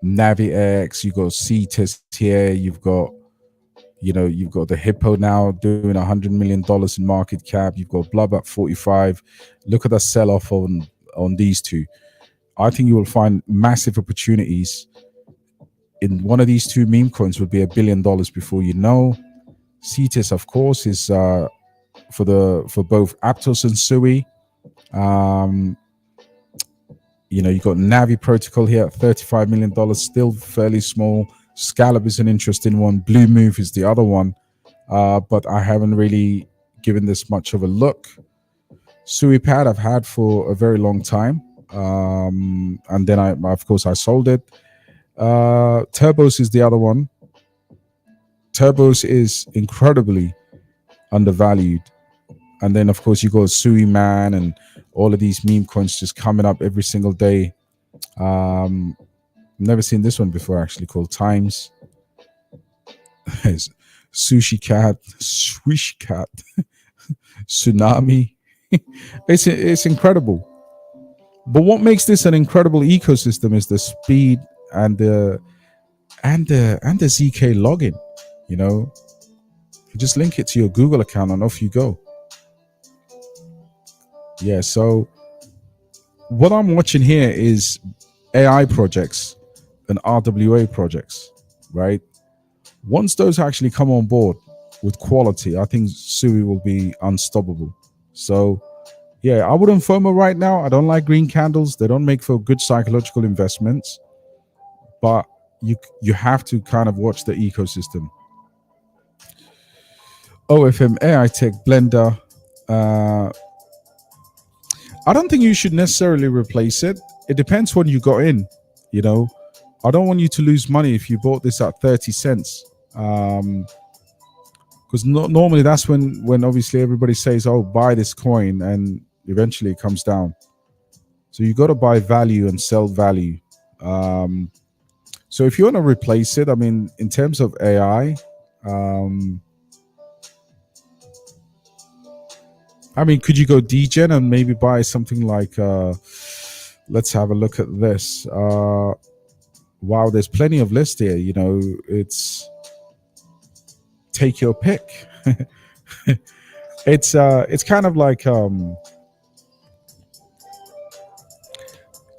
Navi X, you got CTES here, you've got the Hippo now doing $100 million in market cap. You've got Blub at 45. Look at the sell-off on these two. I think you will find massive opportunities in one of these two meme coins. Would be $1 billion before you know. CTES, of course, is for both Aptos and Sui. You got Navi Protocol here at $35 million, still fairly small. Scallop is an interesting one. Blue Move is the other one, but I haven't really given this much of a look. SuiPad I've had for a very long time, and then I sold it. Turbos is the other one. Turbos is incredibly undervalued, and then of course you got Sui Man and all of these meme coins just coming up every single day. Never seen this one before, actually, called Times. Sushi Cat, Swish Cat, Tsunami. It's incredible. But what makes this an incredible ecosystem is the speed and the ZK login. You just link it to your Google account and off you go. Yeah, so what I'm watching here is AI projects and RWA projects, right? Once those actually come on board with quality, I think Sui will be unstoppable. So yeah, I wouldn't FOMO right now. I don't like green candles. They don't make for good psychological investments, but you have to kind of watch the ecosystem. OFM AI Tech Blender. I don't think you should necessarily replace it. It depends when you got in, I don't want you to lose money if you bought this at 30 cents. Because normally that's when obviously everybody says, oh, buy this coin, and eventually it comes down. So you got to buy value and sell value. So if you want to replace it, I mean, in terms of AI, could you go degen and maybe buy something like, let's have a look at this. Wow, there's plenty of lists here. It's take your pick. It's kind of like,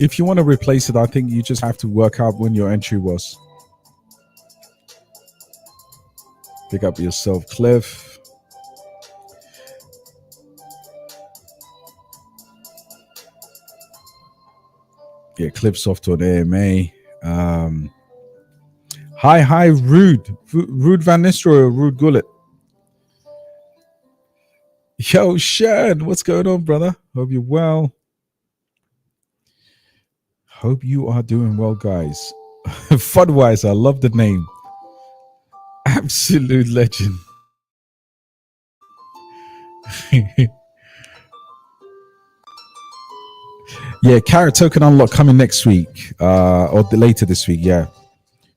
if you want to replace it, I think you just have to work out when your entry was. Pick up yourself, Cliff. Yeah, Cliff's off to an AMA. Hi, Rude Van Nistelrooy or Rude Gullet. Yo, Shan, what's going on, brother? Hope you're well. Hope you are doing well, guys. Fudwise, I love the name. Absolute legend. Yeah, Carrot token unlock coming next week, or later this week. Yeah,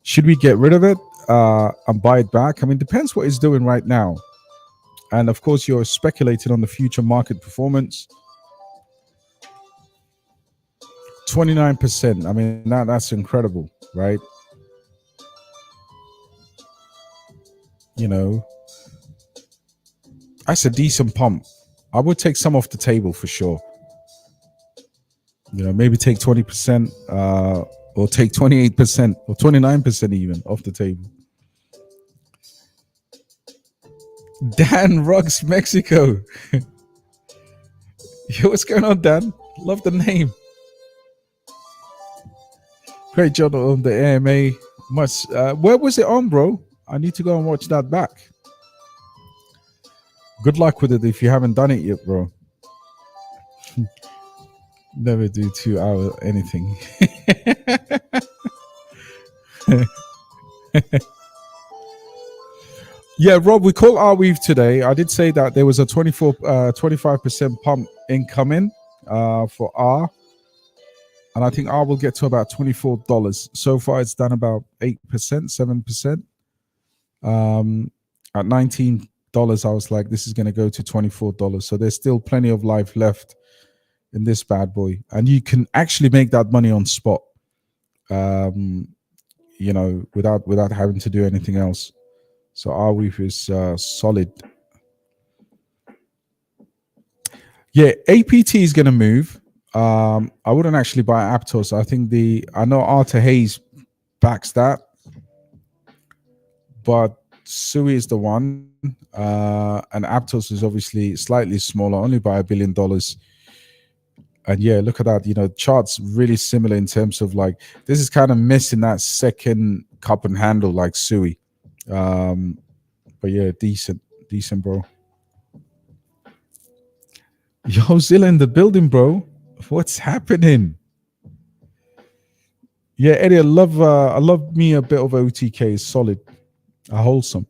should we get rid of it and buy it back? I mean, depends what it's doing right now, and of course, you're speculating on the future market performance. 29%. I mean, that's incredible, right? You know, that's a decent pump. I would take some off the table for sure. You know, maybe take 20%, or take 28% or 29% even off the table. Dan Ruggs, Mexico. Yo, what's going on, Dan? Love the name. Great job on the AMA. Where was it on, bro? I need to go and watch that back. Good luck with it if you haven't done it yet, bro. Never do 2 hour anything. Yeah, Rob, we call Rweave today. I did say that there was a 25% pump incoming for R. And I think R will get to about $24. So far, it's done about 8%, 7%. At $19, I was like, this is going to go to $24. So there's still plenty of life left in this bad boy. And you can actually make that money on spot, you know, without having to do anything else. So Rweave is solid. Yeah, APT is going to move. I wouldn't actually buy Aptos. I think I know Arthur Hayes backs that, but Sui is the one, and Aptos is obviously slightly smaller, only by $1 billion. And yeah, look at that. You know, chart's really similar in terms of like, this is kind of missing that second cup and handle like Sui. But yeah, decent, bro. Yo, Zilla in the building, bro. What's happening? Yeah, Eddie, I love me a bit of OTK. It's solid, wholesome.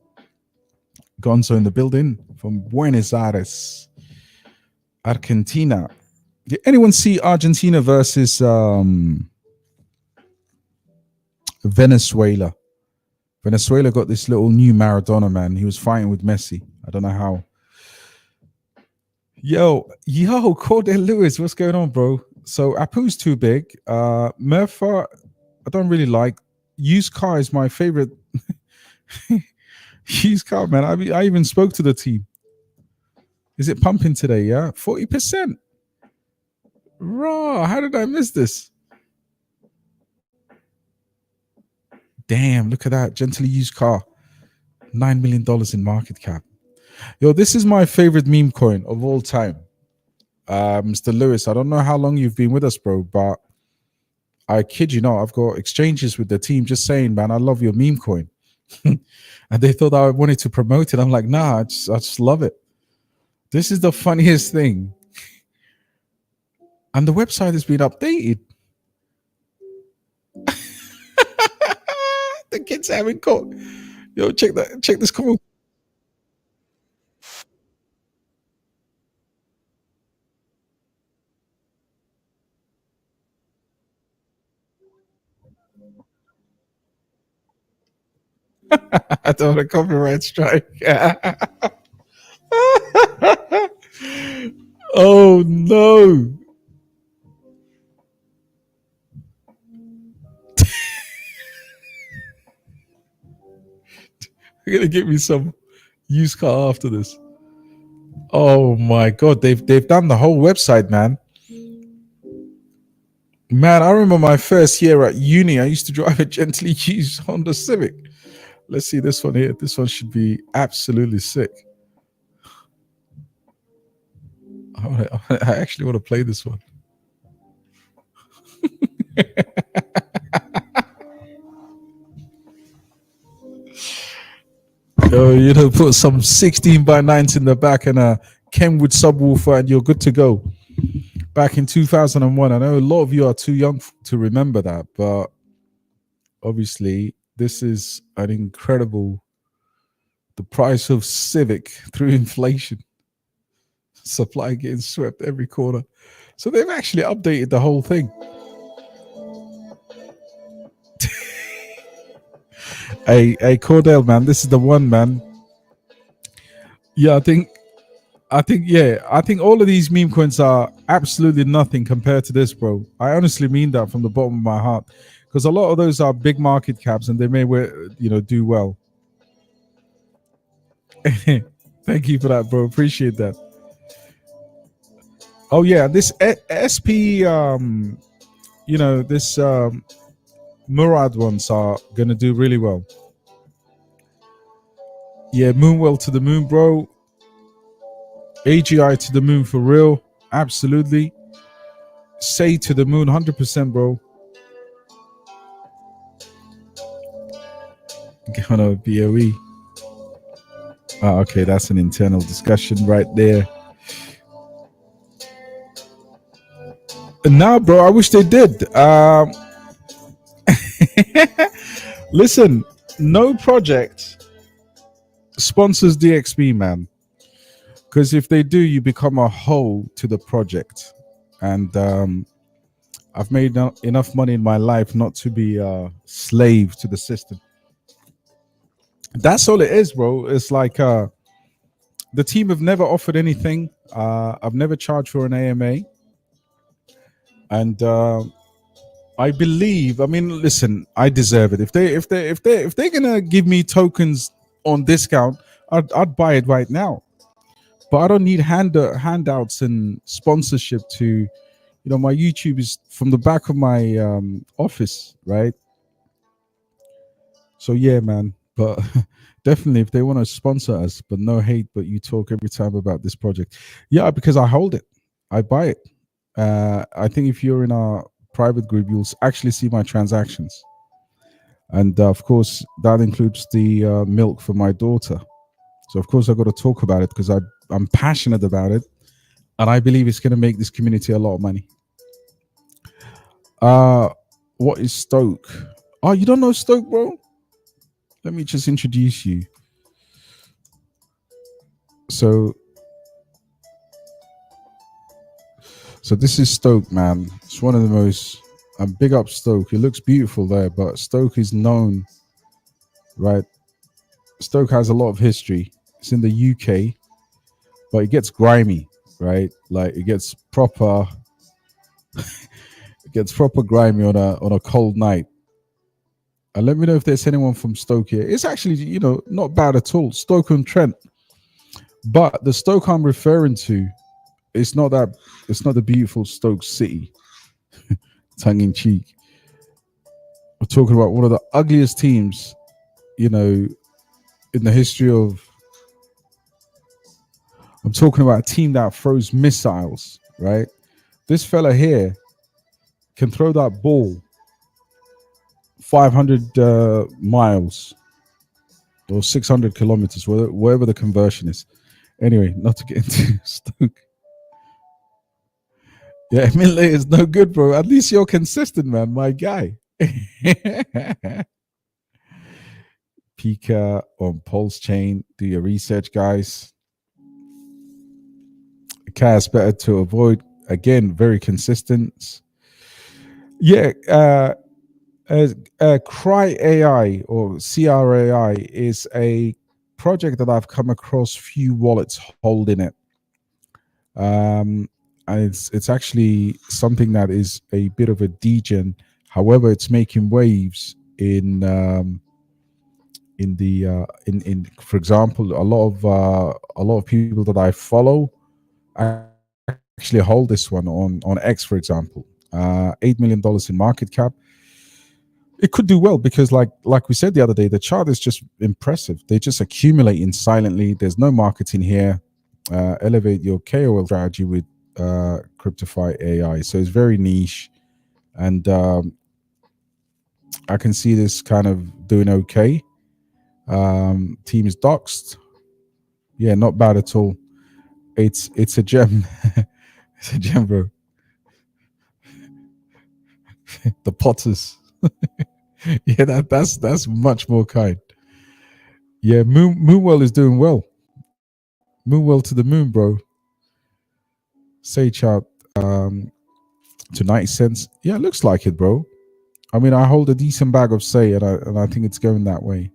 Gonzo in the building from Buenos Aires, Argentina. Did anyone see Argentina versus Venezuela? Venezuela got this little new Maradona, man. He was fighting with Messi. I don't know how. Yo, Cordell Lewis, what's going on, bro? So Apu's too big. Murpha, I don't really like. Used car is my favorite. Used car, man. I even spoke to the team. Is it pumping today? Yeah, 40%. Raw. How did I miss this? Damn, look at that. Gently used car. $9 million in market cap. Yo, this is my favorite meme coin of all time. Mr. Lewis, I don't know how long you've been with us, bro, but I kid you not, I've got exchanges with the team just saying, man, I love your meme coin. And they thought I wanted to promote it. I'm like, nah, I just love it. This is the funniest thing. And the website has been updated. The kids haven't caught. Yo, check this comment. I don't want a copyright strike. Oh no. You're gonna give me some used car after this. Oh my god, they've done the whole website, man. Man, I remember my first year at uni, I used to drive a gently used Honda Civic. Let's see this one here. This one should be absolutely sick. I actually want to play this one. Oh, you know, put some 16 by 9s in the back and a Kenwood subwoofer and you're good to go. Back in 2001. I know a lot of you are too young to remember that, but obviously this is an incredible, the price of Civic through inflation, supply getting swept every corner. So they've actually updated the whole thing. Hey Cordell, man, this is the one, man. Yeah, I think all of these meme coins are absolutely nothing compared to this, bro. I honestly mean that from the bottom of my heart, because a lot of those are big market caps and they may, do well. Thank you for that, bro. Appreciate that. Oh yeah, this SP, this Murad ones are gonna do really well. Yeah, Moonwell to the moon, bro. AGI to the moon for real. Absolutely. Say to the moon, 100%, bro. Gonna BOE. Oh, okay, that's an internal discussion right there. Nah, bro, I wish they did. Listen, no project sponsors DXB, man. Because if they do, you become a hoe to the project. And I've made enough money in my life not to be a slave to the system. That's all it is, bro. It's like the team have never offered anything. I've never charged for an AMA. And I believe, listen, I deserve it. If they're gonna give me tokens on discount, I'd buy it right now. But I don't need handouts and sponsorship to, my YouTube is from the back of my office, right? So yeah, man. But definitely, if they want to sponsor us, but no hate, but you talk every time about this project. Yeah, because I hold it, I buy it. I think if you're in our private group, you'll actually see my transactions. And of course, that includes the milk for my daughter. So of course, I've got to talk about it because I'm passionate about it. And I believe it's going to make this community a lot of money. What is Stoke? Oh, you don't know Stoke, bro? Let me just introduce you. So this is Stoke, man. It's one of the most, big up Stoke. It looks beautiful there, but Stoke is known, right? Stoke has a lot of history. It's in the UK, but it gets grimy, right? Like it gets proper, grimy on a cold night. And let me know if there's anyone from Stoke here. It's actually, not bad at all. Stoke on Trent. But the Stoke I'm referring to, it's not the beautiful Stoke City. Tongue in cheek. We're talking about one of the ugliest teams, in the history of. I'm talking about a team that throws missiles, right? This fella here can throw that ball 500 miles or 600 kilometers, wherever the conversion is. Anyway, not to get into Stoke. Yeah, Mille is no good, bro. At least you're consistent, man, my guy. Pika on Pulse Chain. Do your research, guys. Cash better to avoid. Again, very consistent. Yeah, Cry AI or CRAI is a project that I've come across few wallets holding it. And it's actually something that is a bit of a degen. However, it's making waves in for example, a lot of people that I follow actually hold this one on X, for example. $8 million in market cap. It could do well because like we said the other day, the chart is just impressive. They're just accumulating silently. There's no marketing here. Elevate your KOL strategy with Cryptify AI. So it's very niche, and I can see this kind of doing okay. Team is doxed. Yeah, not bad at all. it's a gem. It's a gem, bro. The Potters. Yeah, that's much more kind. Yeah, Moonwell is doing well. Moonwell to the moon, bro. Say chart to 90 cents. Yeah, it looks like it, bro. I mean, I hold a decent bag of Say, and I think it's going that way.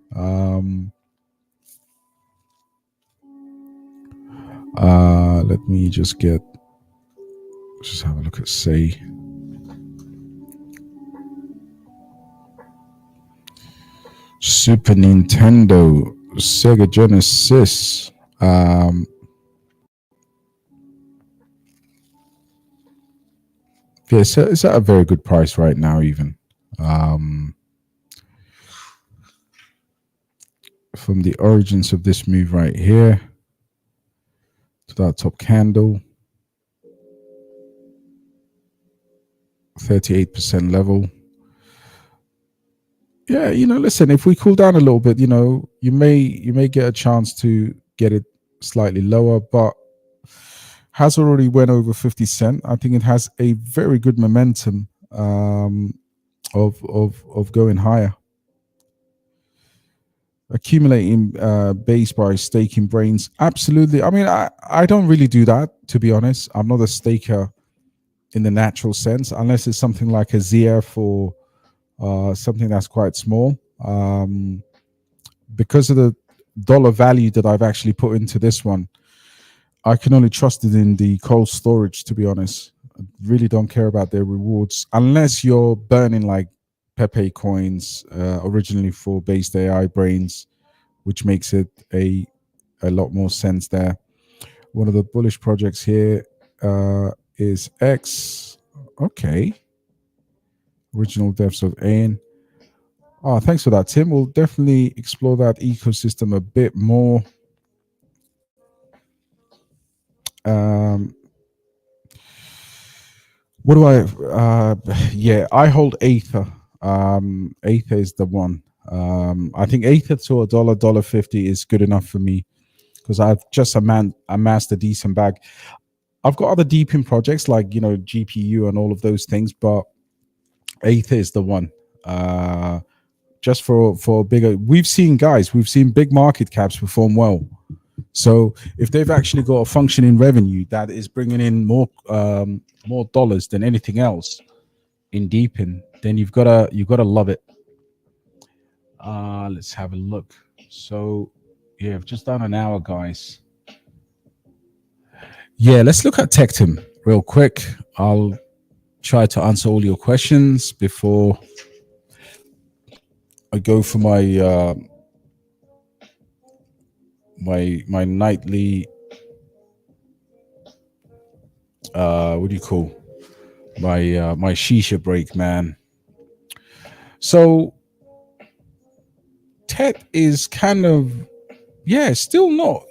Let me just have a look at Say. Super Nintendo, Sega Genesis. Yeah, it's at a very good price right now, even. From the origins of this move right here to that top candle, 38% level. Yeah, listen, if we cool down a little bit, you may get a chance to get it slightly lower, but has already went over 50 cent. I think it has a very good momentum of going higher. Accumulating base by staking brains. Absolutely. I mean, I don't really do that, to be honest. I'm not a staker in the natural sense, unless it's something like a ZF or something that's quite small. Because of the dollar value that I've actually put into this one, I can only trust it in the cold storage, to be honest. I really don't care about their rewards, unless you're burning like Pepe coins originally for based AI brains, which makes it a lot more sense there. One of the bullish projects here is X. Okay. Original depths of AN. Oh, thanks for that, Tim. We'll definitely explore that ecosystem a bit more. What do I? Yeah, I hold Aether. Aether is the one. I think Aether to $1.50 is good enough for me because I've just amassed a decent bag. I've got other Deepin projects like GPU and all of those things, but Aether is the one. Just for bigger. We've seen big market caps perform well. So if they've actually got a functioning revenue that is bringing in more dollars than anything else in Deepin, then you've got to love it. Let's have a look. So yeah, I've just done an hour, guys. Yeah, let's look at Tectum real quick. I'll try to answer all your questions before I go for my my nightly what do you call my shisha break, man. So Tet is kind of still not,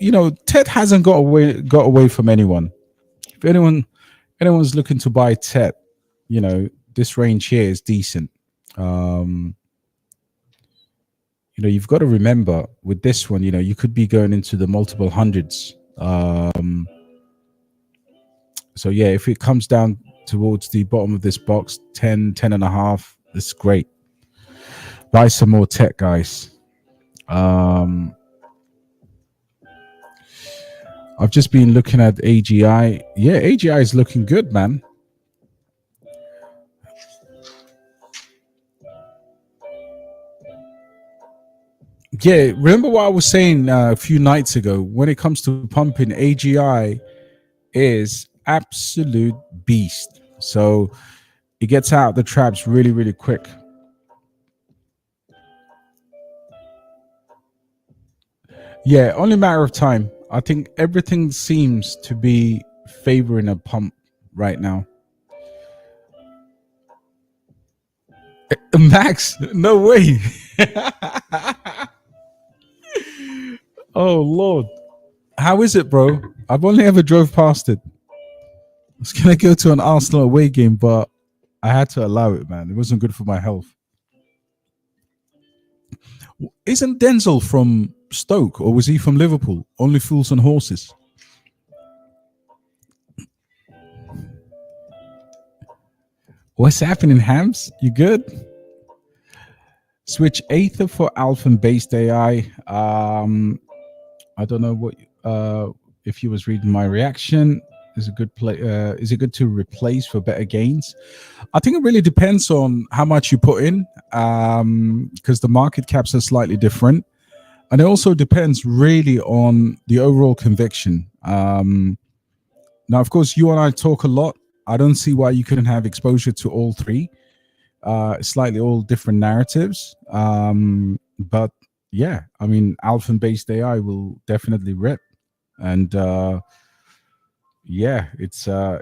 Tet hasn't got away from anyone. If anyone's looking to buy Tet, this range here is decent. You've got to remember with this one, you could be going into the multiple hundreds. So yeah, if it comes down towards the bottom of this box, 10 and a half, that's great. Buy some more tech, guys. I've just been looking at AGI. Yeah, AGI is looking good, man. Yeah, remember what I was saying a few nights ago? When it comes to pumping, AGI is absolute beast. So it gets out the traps really, really quick. Yeah, only a matter of time. I think everything seems to be favoring a pump right now. Max, no way. Oh Lord, how is it, bro? I've only ever drove past it. I was gonna go to an Arsenal away game, but I had to allow it, man. It wasn't good for my health. Isn't Denzel from Stoke, or was he from Liverpool? Only Fools and Horses. What's happening, Hams? You good? Switch Aether for Alpha-based AI. I don't know what if you was reading my reaction. Is a good play. Is it good to replace for better gains? I think it really depends on how much you put in, because the market caps are slightly different, and it also depends really on the overall conviction. Now, of course, you and I talk a lot. I don't see why you couldn't have exposure to all three. Slightly all different narratives, but yeah, I mean, Alpha-based AI will definitely rip, and yeah, it's a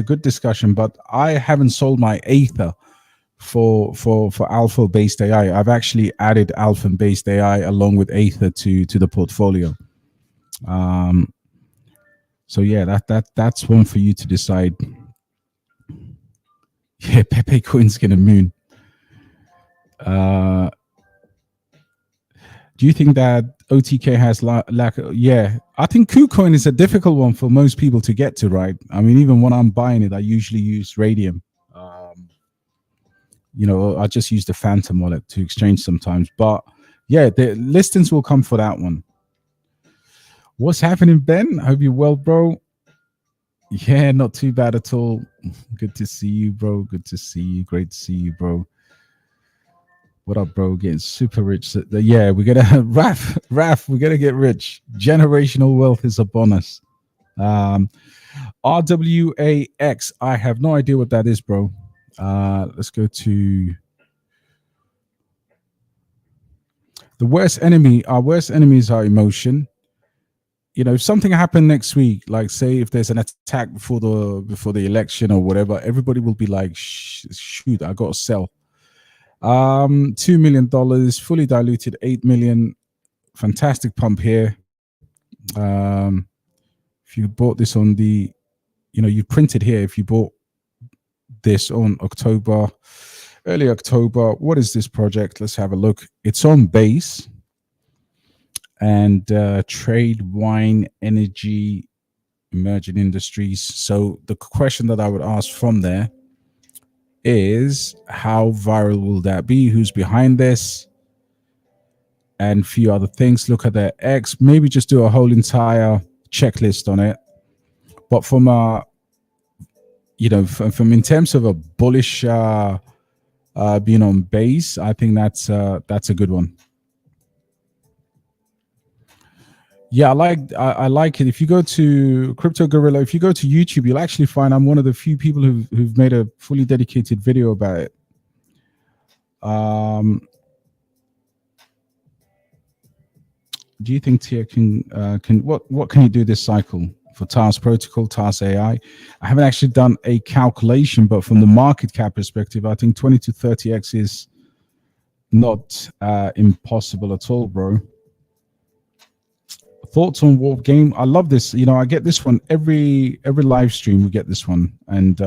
good discussion. But I haven't sold my Aether for Alpha-based AI. I've actually added Alpha-based AI along with Aether to the portfolio. So yeah, that's one for you to decide. Yeah, Pepe Coin's gonna moon. Do you think that OTK has lack? Yeah, I think KuCoin is a difficult one for most people to get to, right? I mean, even when I'm buying it, I usually use Radium. You know, I just use the Phantom wallet to exchange sometimes. But yeah, the listings will come for that one. What's happening, Ben? Hope you're well, bro. Yeah, not too bad at all. Good to see you, bro. Good to see you. Great to see you, bro. What up, bro? Getting super rich. Yeah, we're gonna Raf, we're gonna get rich. Generational wealth is upon us. RWAX. I have no idea what that is, bro. Let's go to the worst enemy. Our worst enemy is our emotion. You know, if something happened next week, like say if there's an attack before the election or whatever, everybody will be like, shoot, I got to sell. $2 million, fully diluted, 8 million. Fantastic pump here. If you bought this on the, you know, you printed here. If you bought this on early October, what is this project? Let's have a look. It's on Base and Trade, Wine, Energy, Emerging Industries. So the question that I would ask from there is, how viral will that be? Who's behind this? And a few other things. Look at their X. Maybe just do a whole entire checklist on it. But from a, you know, from in terms of a bullish being on Base, I think that's a good one. Yeah, I like it. If you go to Crypto Gorilla, if you go to YouTube, you'll actually find I'm one of the few people who've made a fully dedicated video about it. Do you think Tia can what can you do this cycle for TARS Protocol, TARS AI? I haven't actually done a calculation, but from the market cap perspective, I think 20 to 30x is not impossible at all, bro. Thoughts on Warp Game? I love this. You know, I get this one every live stream. We get this one, and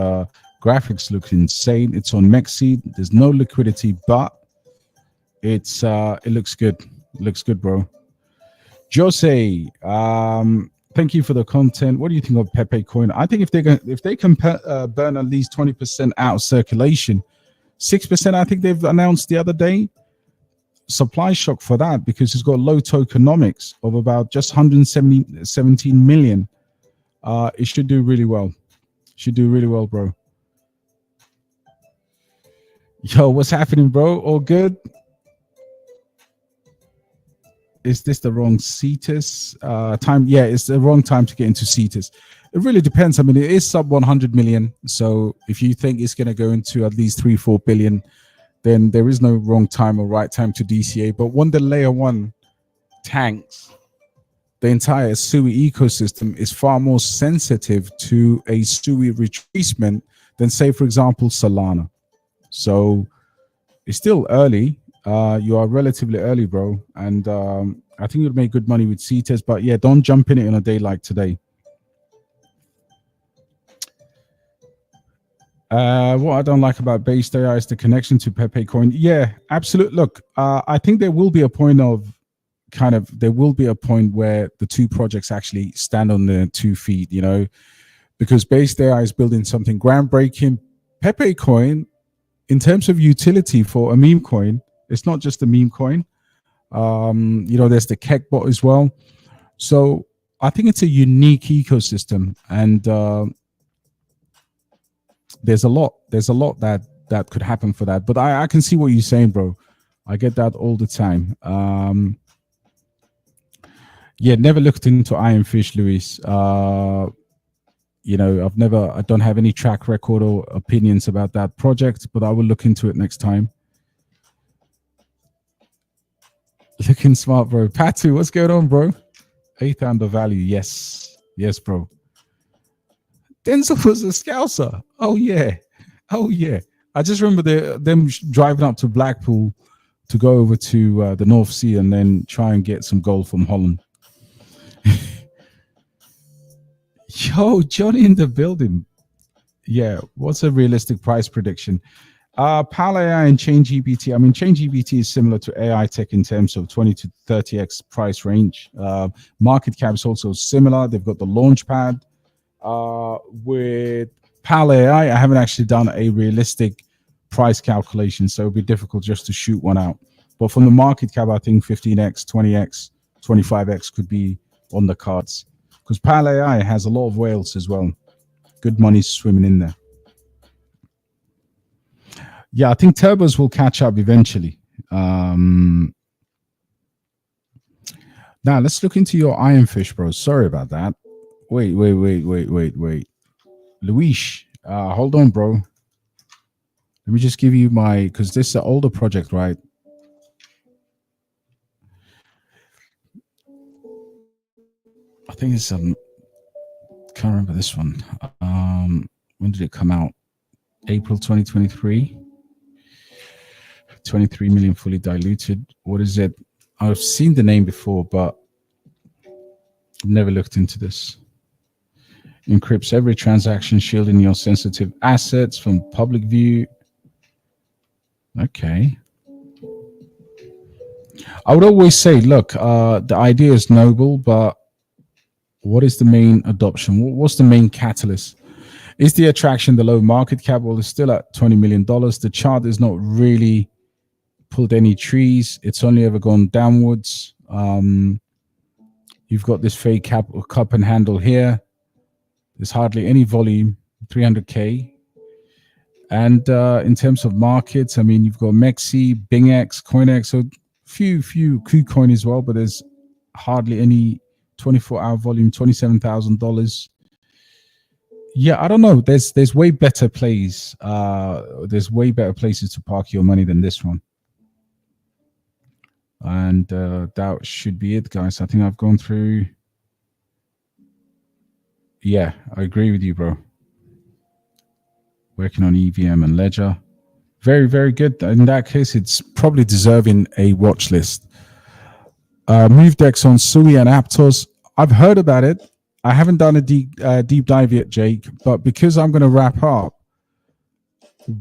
graphics look insane. It's on Mexi. There's no liquidity, but it looks good. It looks good, bro. Jose, thank you for the content. What do you think of Pepe Coin? I think if they can burn at least 20% out of circulation, 6%, I think they've announced the other day. Supply shock for that, because it's got low tokenomics of about just 117 million. It should do really well. Should do really well, bro. Yo, what's happening, bro? All good? Is this the wrong CETUS time? Yeah, it's the wrong time to get into CETUS. It really depends. I mean, it is sub 100 million. So if you think it's going to go into at least 3-4 billion, then there is no wrong time or right time to DCA. But when the layer one tanks, the entire SUI ecosystem is far more sensitive to a SUI retracement than, say, for example, Solana. So it's still early. You are relatively early, bro. And I think you'll make good money with CETUS. But yeah, don't jump in it on a day like today. What I don't like about Base AI is the connection to Pepe Coin. Yeah, absolutely. Look, I think there will be a point of there will be a point where the two projects actually stand on their 2 feet. You know, because Based AI is building something groundbreaking. Pepe coin, in terms of utility for a meme coin, it's not just a meme coin. There's the Keck bot as well. So I think it's a unique ecosystem, and there's a lot that could happen for that. But I can see what you're saying, bro. I get that all the time. Never looked into Iron Fish, Luis. I don't have any track record or opinions about that project, but I will look into it next time. Looking smart, bro. Patu, what's going on, bro? Eighth undervalue. Yes, bro. Denzel was a scouser. Oh yeah. I just remember them driving up to Blackpool to go over to the North Sea and then try and get some gold from Holland. Yo, Johnny in the building. Yeah, what's a realistic price prediction? Pal AI and ChainGPT. I mean, ChainGPT is similar to AI tech in terms of 20 to 30x price range. Market cap is also similar. They've got the launch pad. With Pal AI, I haven't actually done a realistic price calculation, so it'll be difficult just to shoot one out. But from the market cap, I think 15x, 20x, 25x could be on the cards, because Pal AI has a lot of whales as well. Good money swimming in there. Yeah, I think turbos will catch up eventually. Now let's look into your Ironfish, bro. Sorry about that. Wait. Luis, hold on, bro. Let me just give you because this is an older project, right? I think it's can't remember this one. When did it come out? April 2023. 23 million fully diluted. What is it? I've seen the name before, but I've never looked into this. Encrypts every transaction, shielding your sensitive assets from public view. Okay. I would always say, look, the idea is noble, but what is the main adoption? What's the main catalyst? Is the attraction the low market cap? Well, it's still at $20 million. The chart is not really pulled any trees. It's only ever gone downwards. You've got this fake cup and handle here. There's hardly any volume, 300K. And in terms of markets, I mean, you've got Mexi, BingX, CoinX, so few KuCoin as well, but there's hardly any 24-hour volume, $27,000. Yeah, I don't know. There's way better plays. There's way better places to park your money than this one. And that should be it, guys. I think I've gone through. Yeah, I agree with you, bro. Working on EVM and Ledger. Very, very good. In that case, it's probably deserving a watch list. Move decks on Sui and Aptos. I've heard about it. I haven't done a deep dive yet, Jake, but because I'm going to wrap up,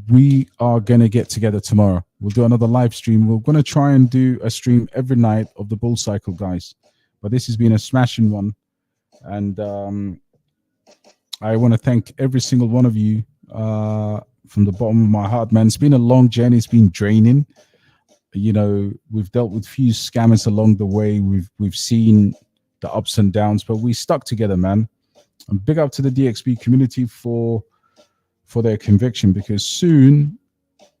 we are going to get together tomorrow. We'll do another live stream. We're going to try and do a stream every night of the bull cycle, guys. But this has been a smashing one. And I want to thank every single one of you from the bottom of my heart, man. It's been a long journey. It's been draining. You know, we've dealt with few scammers along the way. We've seen the ups and downs, but we stuck together, man. And big up to the DXB community for their conviction, because soon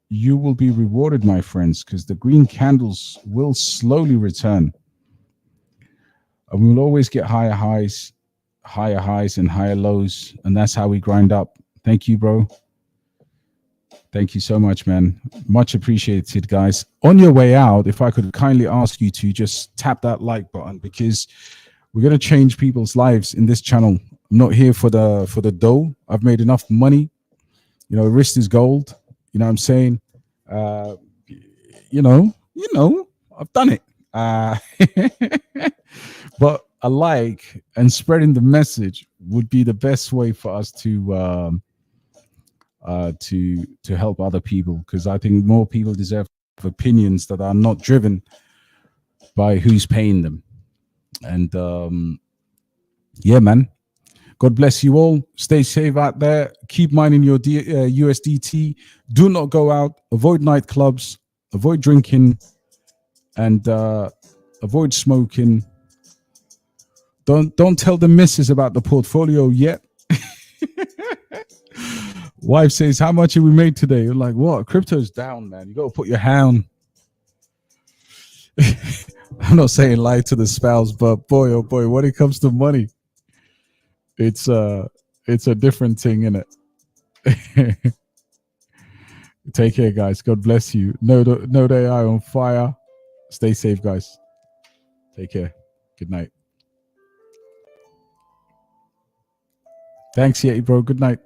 you will be rewarded, my friends, because the green candles will slowly return. And we will always get higher highs and higher lows, and that's how we grind up. Thank you, bro. Thank you so much, man. Much appreciated, guys. On your way out, if I could kindly ask you to just tap that like button, because we're going to change people's lives in this channel. I'm not here for the dough. I've made enough money. You know, wrist is gold. You know what I'm saying? You know, I've done it. But a like and spreading the message would be the best way for us to help other people, because I think more people deserve opinions that are not driven by who's paying them. And yeah, man, God bless you all. Stay safe out there. Keep mining your USDT. Do not go out. Avoid nightclubs. Avoid drinking. And avoid smoking. Don't tell the missus about the portfolio yet. Wife says, how much have we made today? You're like, what? Crypto's down, man. You got to put your hand. I'm not saying lie to the spouse, but boy, oh boy, when it comes to money, it's a different thing, isn't it? Take care, guys. God bless you. Node AI on fire. Stay safe, guys. Take care. Good night. Thanks, Yeti, bro. Good night.